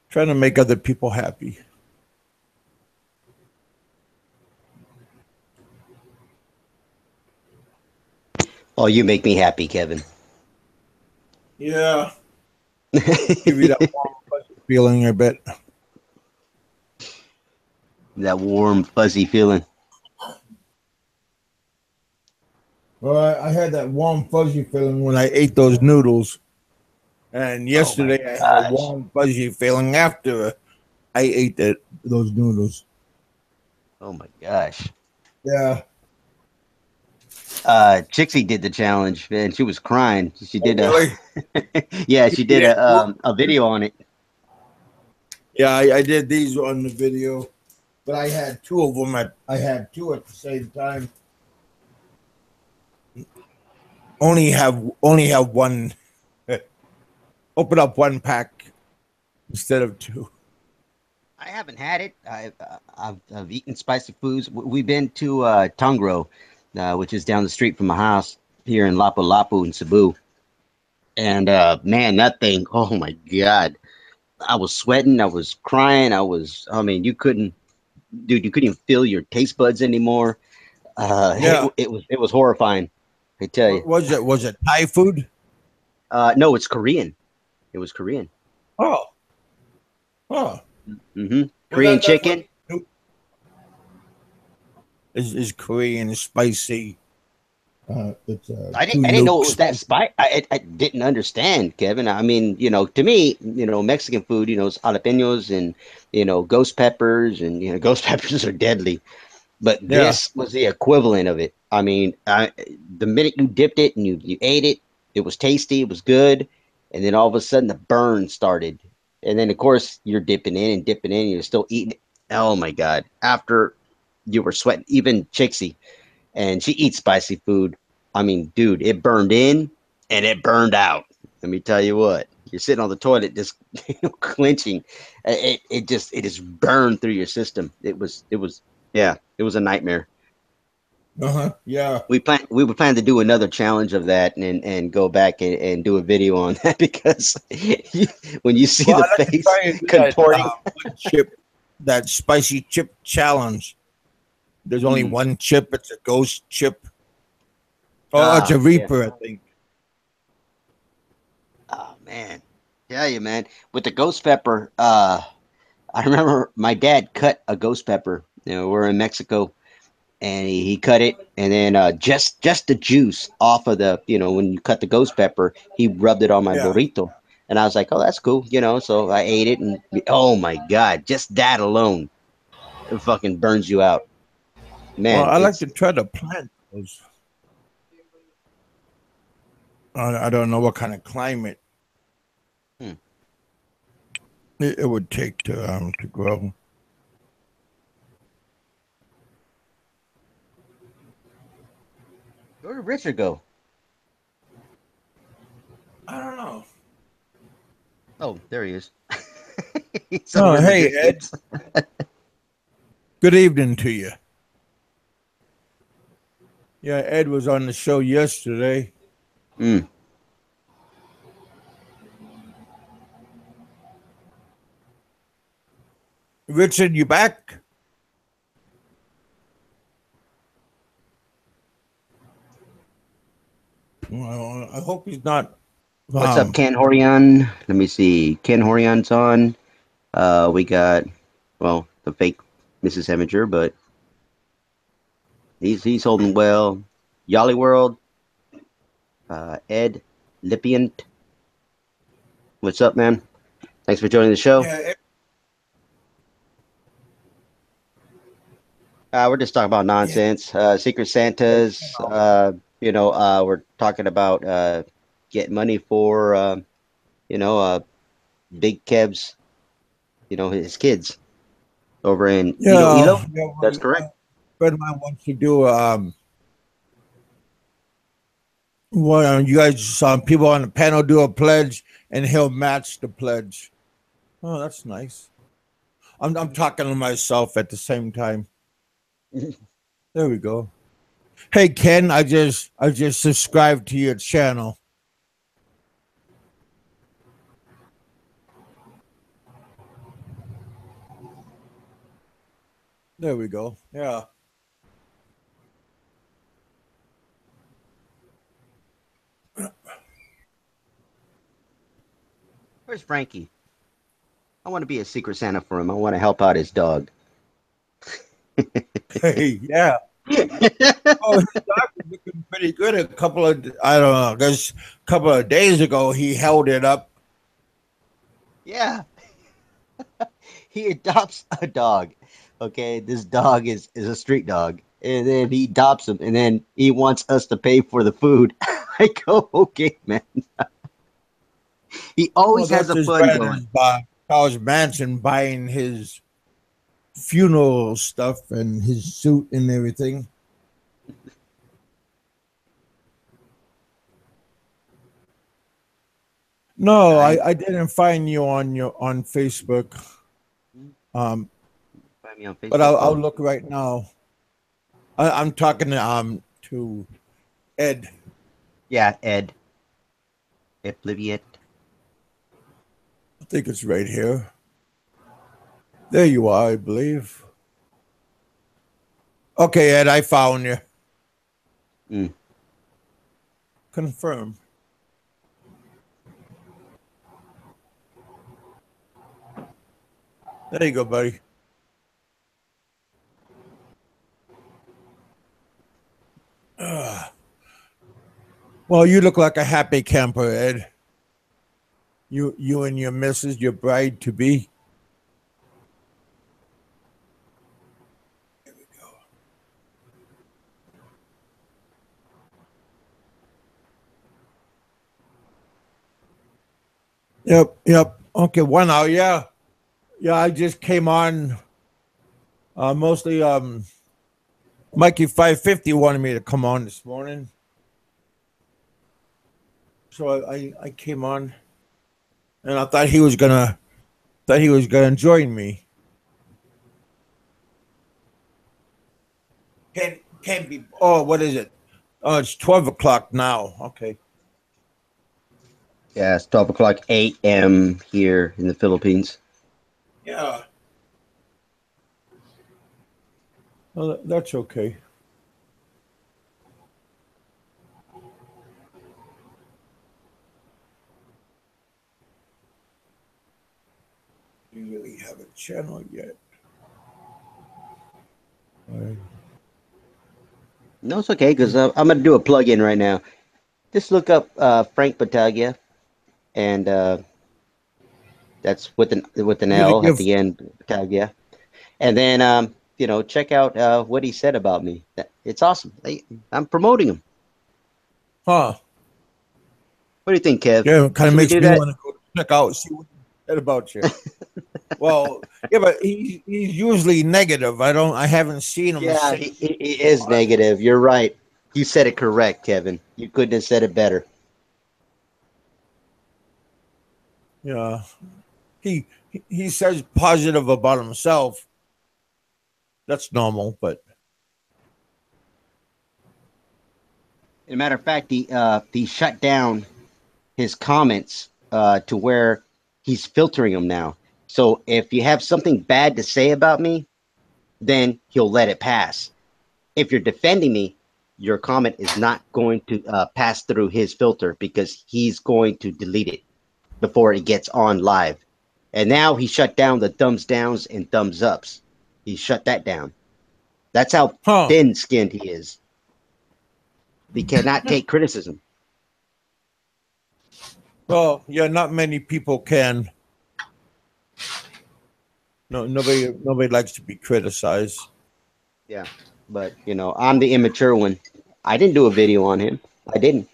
Trying to make other people happy. Oh, you make me happy, Kevin. Yeah, give you that warm fuzzy feeling a bit. That warm, fuzzy feeling. Well, I had that warm fuzzy feeling when I ate those noodles, and Oh my yesterday I had a gosh. warm fuzzy feeling after I ate those noodles. Oh my gosh. Yeah. Chixie did the challenge and she was crying. She Oh, did a really? yeah, she did Yeah. a video on it. Yeah, I did these on the video, but I had two of them. I had two at the same time. Only have one. Open up one pack instead of two. I haven't had it. I've eaten spicy foods. We've been to Tongro, which is down the street from my house here in Lapu-Lapu in Cebu. And man, that thing, oh my God. I was sweating, I was crying, I mean, you couldn't even feel your taste buds anymore. Yeah. It was horrifying, I tell you. What was it? Was it Thai food? No, it's Korean. It was Korean. Oh, oh. Mm-hmm. Well, Korean that's what chicken. is Korean spicy. It's two I didn't know it was nukes. that spicy. I didn't understand, Kevin. I mean, to me, Mexican food, it's jalapenos and ghost peppers, and ghost peppers are deadly. But Yeah, this was the equivalent of it. I mean, the minute you dipped it and you ate it, it was tasty, it was good, and then all of a sudden the burn started, and then of course you're dipping in and dipping in, and you're still eating it. Oh my God! After you were sweating, even Chixie, and she eats spicy food. I mean, dude, it burned in and it burned out. Let me tell you what. You're sitting on the toilet just clenching. It just burned through your system. It was yeah, it was a nightmare. Yeah. We would plan to do another challenge of that and go back and do a video on that because when you see Well, the I'd like to face try and do that contorting. one chip, that spicy chip challenge. There's only one chip. It's a ghost chip. Oh, it's a Yeah. Reaper, I think. Oh man. Tell you, man. With the ghost pepper, I remember my dad cut a ghost pepper. We're in Mexico and he cut it and then just the juice off of the when you cut the ghost pepper he rubbed it on my Yeah. burrito and I was like, oh, that's cool, so I ate it and oh my god, just that alone, it fucking burns you out, Well, man. I like It's to try to plant those. I don't know what kind of climate hmm. it would take to grow. Where did Richard go? I don't know. Oh, there he is. He's over Oh, in the hey, Ed. distance. Good evening to you. Yeah, Ed was on the show yesterday. Mm. Richard, you back? Well, I hope he's not. What's up, Ken Horian? Let me see. Ken Horian's on. We got, well, the fake Mrs. Heminger, but he's holding well. Yali World, Ed Lipiant. What's up, man? Thanks for joining the show. Yeah, We're just talking about nonsense. Secret Santas. We're talking about getting money for Big Kev's, his kids over in Iloilo. That's correct. friend of mine wants to do well, you guys, people on the panel do a pledge, and he'll match the pledge. Oh, that's nice. I'm talking to myself at the same time. There we go. Hey Ken, I just subscribed to your channel. There we go. Yeah. Where's Frankie? I want to be a Secret Santa for him. I want to help out his dog. Hey, yeah. Oh, his dog was looking pretty good. I don't know, because a couple of days ago he held it up. Yeah. He adopts a dog. Okay, this dog is a street dog, and then he adopts him, and then he wants us to pay for the food. I go, okay, man. He Well, always has that's a his fund brand going. is Charles Manson buying his funeral stuff and his suit and everything. No, I didn't find you on Facebook. Find me on But Facebook. I'll look right now. I'm talking to Ed. Yeah, Ed. Obliviate. I think it's right here. There you are, I believe. Okay, Ed, I found you. Mm. Confirm. There you go, buddy. Well, you look like a happy camper, Ed. You and your missus, your bride to be. There we go. Yep. Okay, 1 hour. Yeah. I just came on. Mostly, Mikey 550 wanted me to come on this morning, so I came on, and I thought he was gonna join me. Can't be. Oh, what is it? Oh, it's 12 o'clock now. Okay. Yeah, it's 12 o'clock a.m. here in the Philippines. Yeah. Well, that's okay. Do you really have a channel yet? Right. No, it's okay because I'm gonna do a plug-in right now. Just look up Frank Battaglia, and that's with an You gonna L at give? the end, Battaglia. And then check out what he said about me. It's awesome. I'm promoting him. Huh? What do you think, Kev? Yeah, it kind of Should we makes do me that? want to go check out, see what he said about you. Well, yeah, but he's usually negative. I haven't seen him Yeah, say he is negative. You're right. You said it correct, Kevin. You couldn't have said it better. yeah. He says positive about himself. That's normal, but As a matter of fact, he shut down his comments to where he's filtering them now. So if you have something bad to say about me, then he'll let it pass. If you're defending me, your comment is not going to pass through his filter because he's going to delete it before it gets on live. And now he shut down the thumbs downs and thumbs ups. He shut that down. That's how huh? thin skinned he is. He cannot take criticism. Well, yeah, not many people can. No, nobody likes to be criticized. Yeah. But, I'm the immature one. I didn't do a video on him. I didn't.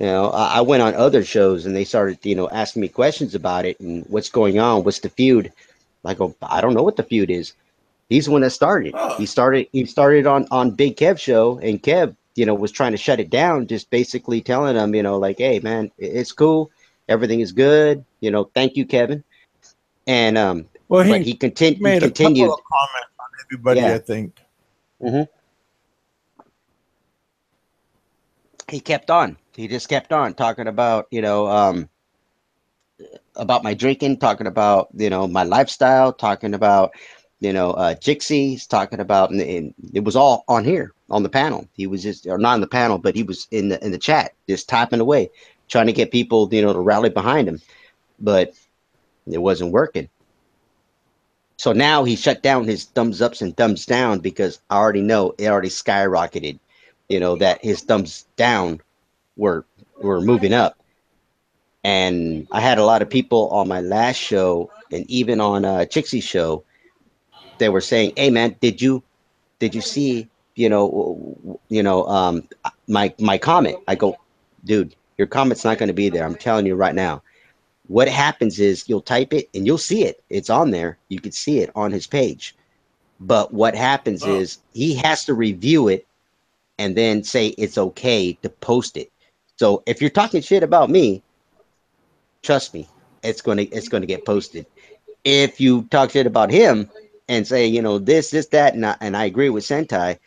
I went on other shows and they started, asking me questions about it and what's going on, what's the feud. I go, I don't know what the feud is. He's the one that started. Huh? He started on Big Kev show, and Kev, was trying to shut it down, just basically telling him, like, hey man, it's cool, everything is good, thank you, Kevin. And Well, but he he continued. He made a couple continued. of comments on everybody. Yeah. I think. hmm He kept on. He just kept on talking about my drinking, talking about my lifestyle, talking about Jixies, talking about, and it was all on here on the panel. He was just, or not on the panel, but he was in the chat, just typing away, trying to get people to rally behind him, but it wasn't working. So now he shut down his thumbs ups and thumbs down because I already know it already skyrocketed. That his thumbs down were moving up. And I had a lot of people on my last show and even on Chixie's show. They were saying, "Hey, man, did you see my comment?" I go, "Dude, your comment's not going to be there. I'm telling you right now. What happens is you'll type it and you'll see it. It's on there. You can see it on his page. But what happens Oh, is he has to review it and then say it's okay to post it. So if you're talking shit about me, trust me, it's gonna get posted. If you talk shit about him and say, this, that, and I agree with Sentai,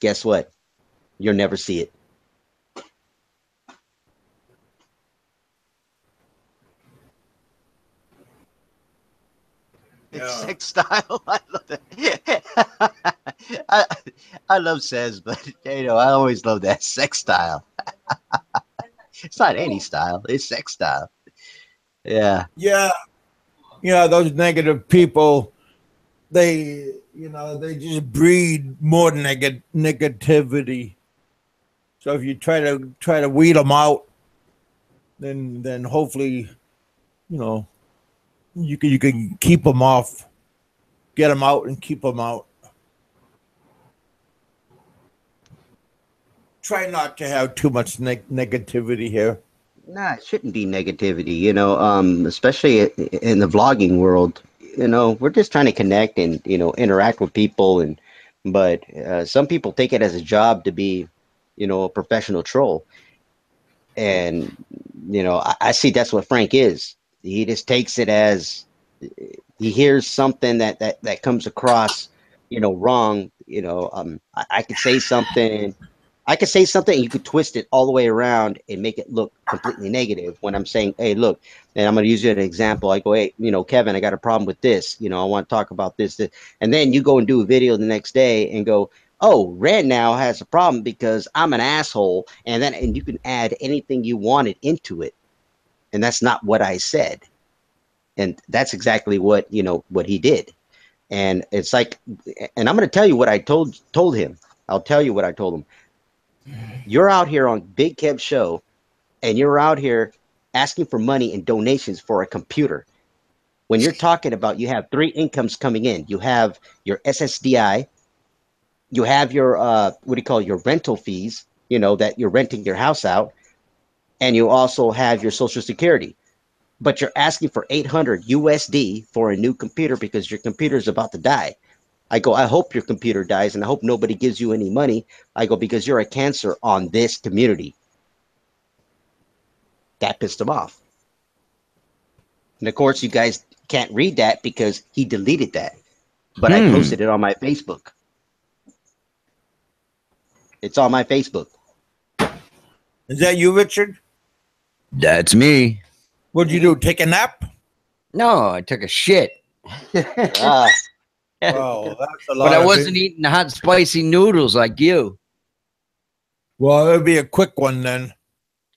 guess what? You'll never see it. It's yeah. sex style. I love that. I, I love says, but I always love that sex style. It's not any style, it's sex style. Yeah. Yeah, yeah. Those negative people, they just breed more negativity. So if you try to weed them out, then hopefully, you know, you can keep them off, get them out, and keep them out. Try not to have too much negativity here. Nah, it shouldn't be negativity, especially in the vlogging world. We're just trying to connect and, interact with people but some people take it as a job to be, a professional troll. And, I see that's what Frank is. He just takes it as he hears something that comes across, wrong. I could say something. I could say something and you could twist it all the way around and make it look completely negative when I'm saying, hey, look, and I'm going to use you as an example. I go, hey, Kevin, I got a problem with this. I want to talk about this. And then you go and do a video the next day and go, oh, Rand now has a problem because I'm an asshole. And you can add anything you wanted into it. And that's not what I said. And that's exactly what he did. And it's like, and I'm going to tell you what I told him. I'll tell you what I told him. You're out here on Big Kev's show, and you're out here asking for money and donations for a computer. When you're talking about you have 3 incomes coming in, you have your SSDI, you have your what do you call it, your rental fees, that you're renting your house out, and you also have your Social Security. But you're asking for 800 USD for a new computer because your computer is about to die. I go, I hope your computer dies and I hope nobody gives you any money. I go, because you're a cancer on this community. That pissed him off. And of course, you guys can't read that because he deleted that. But I posted it on my Facebook. It's on my Facebook. Is that you, Richard? That's me. What'd you do? Take a nap? No, I took a shit. Oh, that's a lot. But I wasn't eating hot, spicy noodles like you. Well, it'll be a quick one then.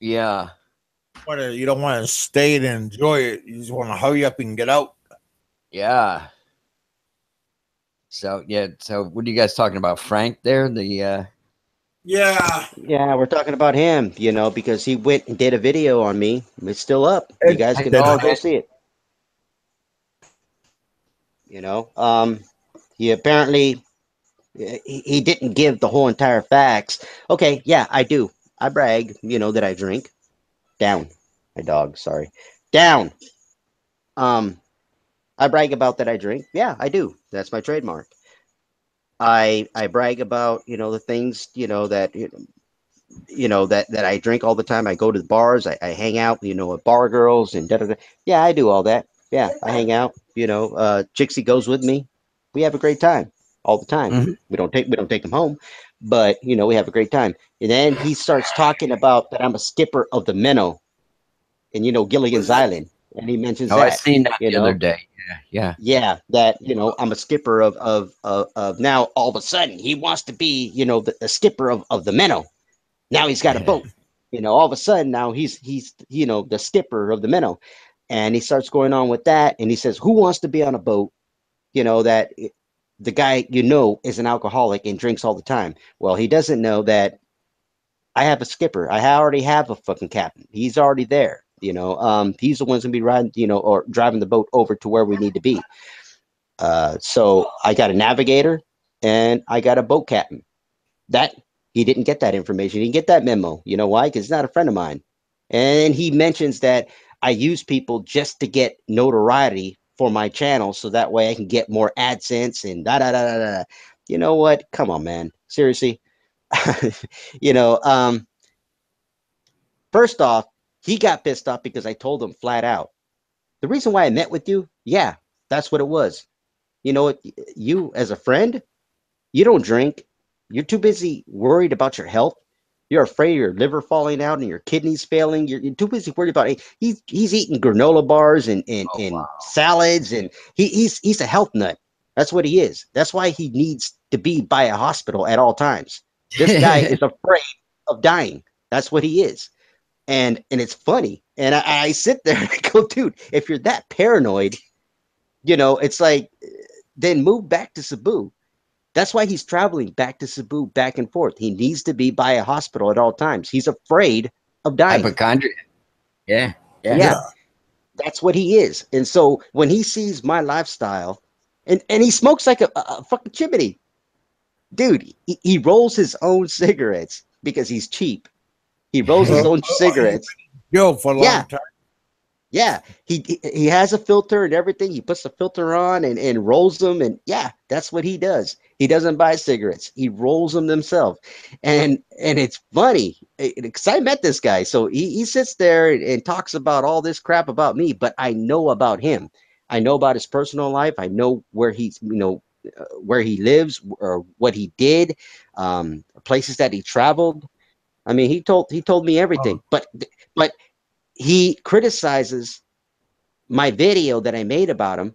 Yeah. You don't want to stay and enjoy it. You just want to hurry up and get out. Yeah. So what are you guys talking about? Frank there? Yeah. Yeah, we're talking about him, because he went and did a video on me. It's still up. You guys can all go see it. He apparently he didn't give the whole entire facts. Okay, yeah, I do. I brag, that I drink. Down. My dog, sorry. Down. I brag about that I drink. Yeah, I do. That's my trademark. I brag about, the things, that I drink all the time. I go to the bars, I hang out, with bar girls and da-da-da. Yeah, I do all that. Yeah, I hang out, Chixie goes with me. We have a great time all the time. Mm-hmm. We don't take him home, but we have a great time. And then he starts talking about that I'm a skipper of the Minnow and Gilligan's Island. And he mentions that. I seen that the other day. Yeah. Yeah, that I'm a skipper of now all of a sudden he wants to be, the skipper of the Minnow. Now he's got a boat. All of a sudden now he's the skipper of the Minnow. And he starts going on with that. And he says, who wants to be on a boat, that the guy, is an alcoholic and drinks all the time? Well, he doesn't know that I have a skipper. I already have a fucking captain. He's already there. He's the one's gonna be riding, or driving the boat over to where we need to be. So I got a navigator and I got a boat captain. That he didn't get that information. He didn't get that memo. You know why? Because he's not a friend of mine. And he mentions that I use people just to get notoriety for my channel, so that way I can get more AdSense and da da da da da. You know what? Come on, man. Seriously. First off, he got pissed off because I told him flat out, the reason why I met with you, yeah, that's what it was. You know what? You as a friend, you don't drink. You're too busy worried about your health. You're afraid of your liver falling out and your kidneys failing. You're too busy worried about it. He's eating granola bars and salads, and he's a health nut. That's what he is. That's why he needs to be by a hospital at all times. This guy is afraid of dying. That's what he is. And it's funny. And I sit there and I go, dude, if you're that paranoid, it's like, then move back to Cebu. That's why he's traveling back to Cebu, back and forth. He needs to be by a hospital at all times. He's afraid of dying. Hypochondria. Yeah. That's what he is. And so when he sees my lifestyle, and he smokes like a fucking chimney. Dude, he rolls his own cigarettes because he's cheap. He rolls his own cigarettes. Yo, for a long time. Yeah, he has a filter and everything. He puts the filter on and rolls them, and yeah, that's what he does. He doesn't buy cigarettes. He rolls them himself, and it's funny because I met this guy. So he sits there and talks about all this crap about me, but I know about him. I know about his personal life. I know where he's where he lives or what he did, places that he traveled. I mean, he told me everything, but he criticizes my video that I made about him,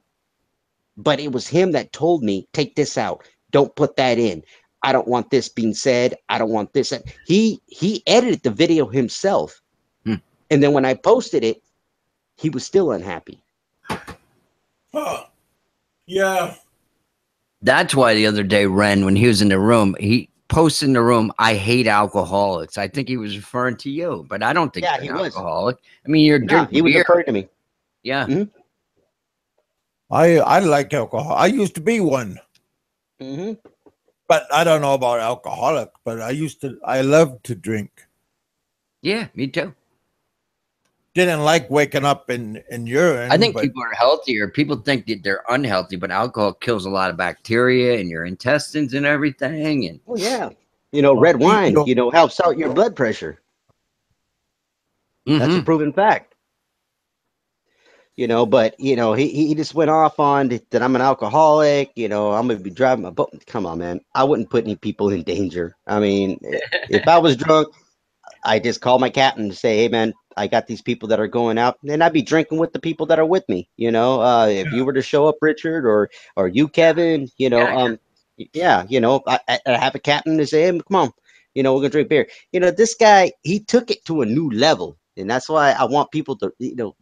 but it was him that told me, take this out. Don't put that in. I don't want this being said. I don't want this. He edited the video himself. Hmm. And then when I posted it, he was still unhappy. Yeah. That's why the other day, Ren, when he was in the room, he posted in the room, I hate alcoholics. I think he was referring to you, but I don't think Yeah, you're he an was. alcoholic. I mean, you're No, drinking he was beer. referring to me. Yeah. Mhm. I like alcohol. I used to be one, but I don't know about alcoholic. But I loved to drink. Yeah, me too. Didn't like waking up in urine. I think but people are healthier. People think that they're unhealthy, but alcohol kills a lot of bacteria in your intestines and everything. And Oh yeah. well, Red wine, helps out your blood pressure. That's a proven fact. But he just went off on that I'm an alcoholic. I'm gonna be driving my boat. Come on, man. I wouldn't put any people in danger. I mean, if I was drunk, I just call my captain and say, hey man, I got these people that are going out, and I'd be drinking with the people that are with me. If you were to show up, Richard, or you, Kevin, yeah, I have a captain to say, hey, come on, we're gonna drink beer. This guy, he took it to a new level. And that's why I want people to,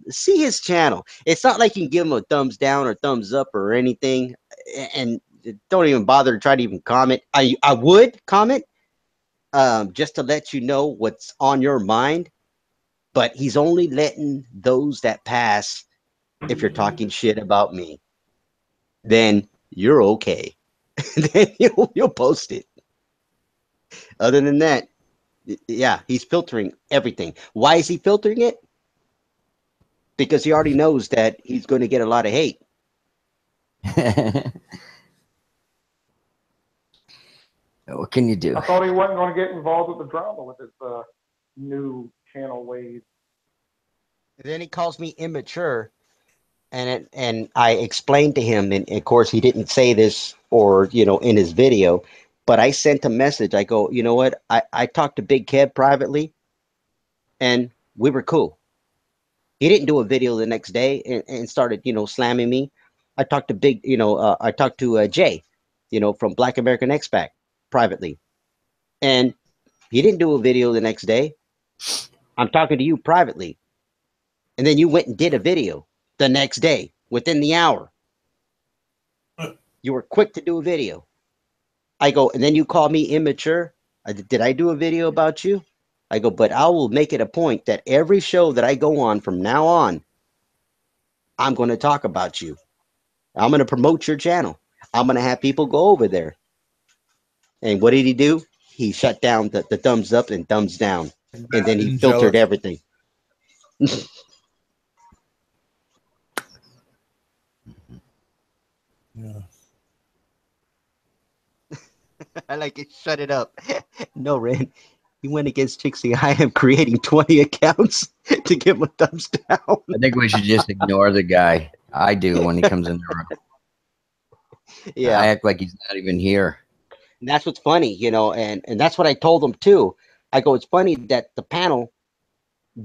see his channel. It's not like you can give him a thumbs down or thumbs up or anything, and don't even bother to try to even comment. I would comment, just to let you know what's on your mind. But he's only letting those that pass. If you're talking shit about me, then you're okay. Then you'll post it. Other than that, yeah, he's filtering everything. Why is he filtering it? Because he already knows that he's going to get a lot of hate. What can you do? I thought he wasn't going to get involved with the drama with his new channel ways. And then he calls me immature, and I explained to him, and of course he didn't say this or in his video, but I sent a message. I go, you know what? I talked to Big Kev privately, and we were cool. He didn't do a video the next day and started slamming me. I talked to I talked to Jay, from Black American Expat privately, and he didn't do a video the next day. I'm talking to you privately, and then you went and did a video the next day within the hour. You were quick to do a video. I go, and then you call me immature. Did I do a video about you? I go, but I will make it a point that every show that I go on from now on, I'm going to talk about you. I'm going to promote your channel. I'm going to have people go over there. And what did he do? He shut down the thumbs up and thumbs down. And then he filtered everything. Yeah. I like it. Shut it up. No, Ren. He went against Chixie. I am creating 20 accounts to give him a thumbs down. I think we should just ignore the guy. I do when he comes in the room. Yeah. I act like he's not even here. And that's what's funny, and that's what I told them too. I go, it's funny that the panel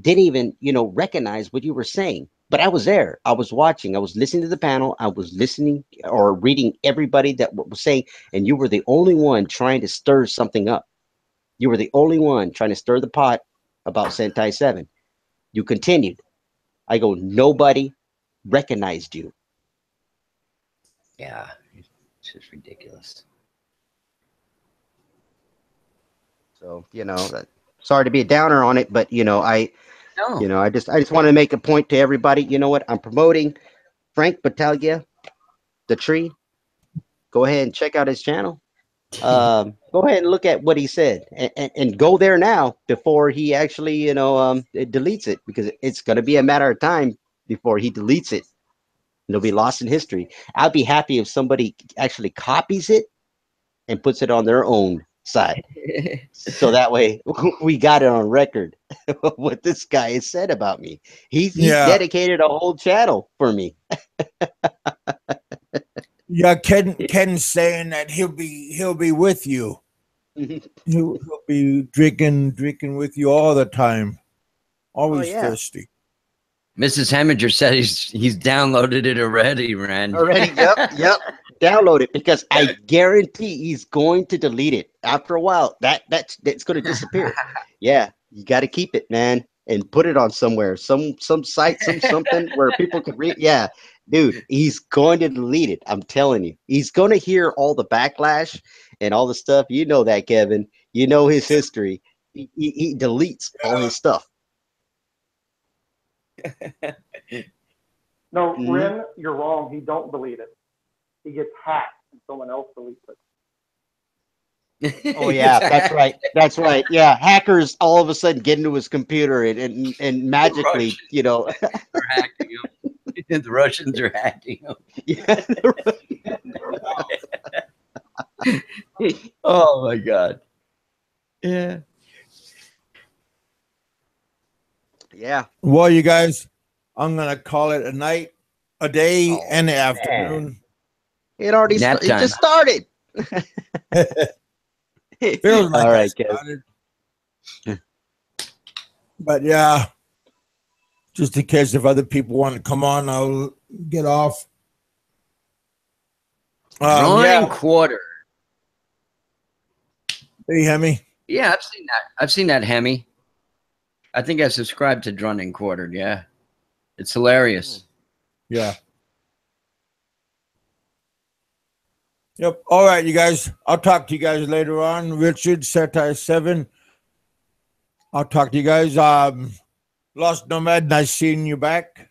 didn't even, recognize what you were saying. But I was there. I was watching. I was listening to the panel. I was listening or reading everybody that was saying, and you were the only one trying to stir something up. You were the only one trying to stir the pot about Sentai 7. You continued. I go, nobody recognized you. Yeah, it's just ridiculous. So, sorry to be a downer on it, but I just want to make a point to everybody. You know what? I'm promoting Frank Battaglia, the tree. Go ahead and check out his channel. Go ahead and look at what he said, and go there now before he actually, it deletes it, because it's going to be a matter of time before he deletes it. It'll be lost in history. I'd be happy if somebody actually copies it and puts it on their own side. So that way we got it on record what this guy has said about me. He's dedicated a whole channel for me. Yeah, Ken's saying that he'll be with you. He'll be drinking with you all the time. Always thirsty. Mrs. Heminger said he's downloaded it already, Ren. Already, yep. Download it because I guarantee he's going to delete it after a while. That's going to disappear. Yeah, you got to keep it, man, and put it on somewhere, some site, something where people could read. Yeah, dude, he's going to delete it. I'm telling you, he's going to hear all the backlash and all the stuff. You know that, Kevin. You know his history. He deletes all his stuff. No, Ren, you're wrong. He don't delete it. He gets hacked and someone else deletes it. Oh yeah, that's right. That's right. Yeah, hackers all of a sudden get into his computer and magically, you know, They're hacking him. The Russians are hacking him. yeah. Oh my God. Yeah. Yeah. Well, you guys, I'm gonna call it a night, a day, and an afternoon. It already Nap it time. just started. Feels like All I right, started. But yeah, just in case if other people want to come on, I'll get off. Drawing Yeah. quarter. Hey, Hemi. Yeah, I've seen that. I've seen that, Hemi. I think I subscribed to Drawn and Quartered. Yeah, it's hilarious. Yeah. Yep. All right, you guys. I'll talk to you guys later on. Richard, Satire 7. I'll talk to you guys. Lost Nomad, nice seeing you back.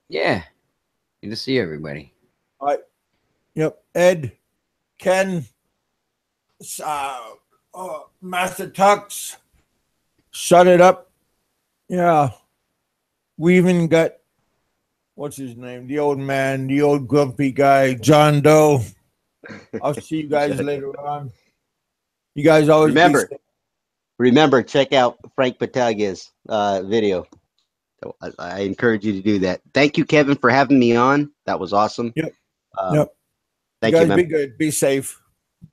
Yeah, good to see everybody. All right. Yep. Ed, Ken, Master Tux, shut it up. Yeah. We even got, what's his name? The old man, the old grumpy guy, John Doe. I'll see you guys later on. You guys always remember, check out Frank Battaglia's video. So I encourage you to do that. Thank you, Kevin, for having me on. That was awesome. Yep. Thank you guys, man. be good. Be safe.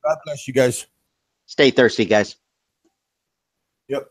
God bless you guys. Stay thirsty, guys. Yep.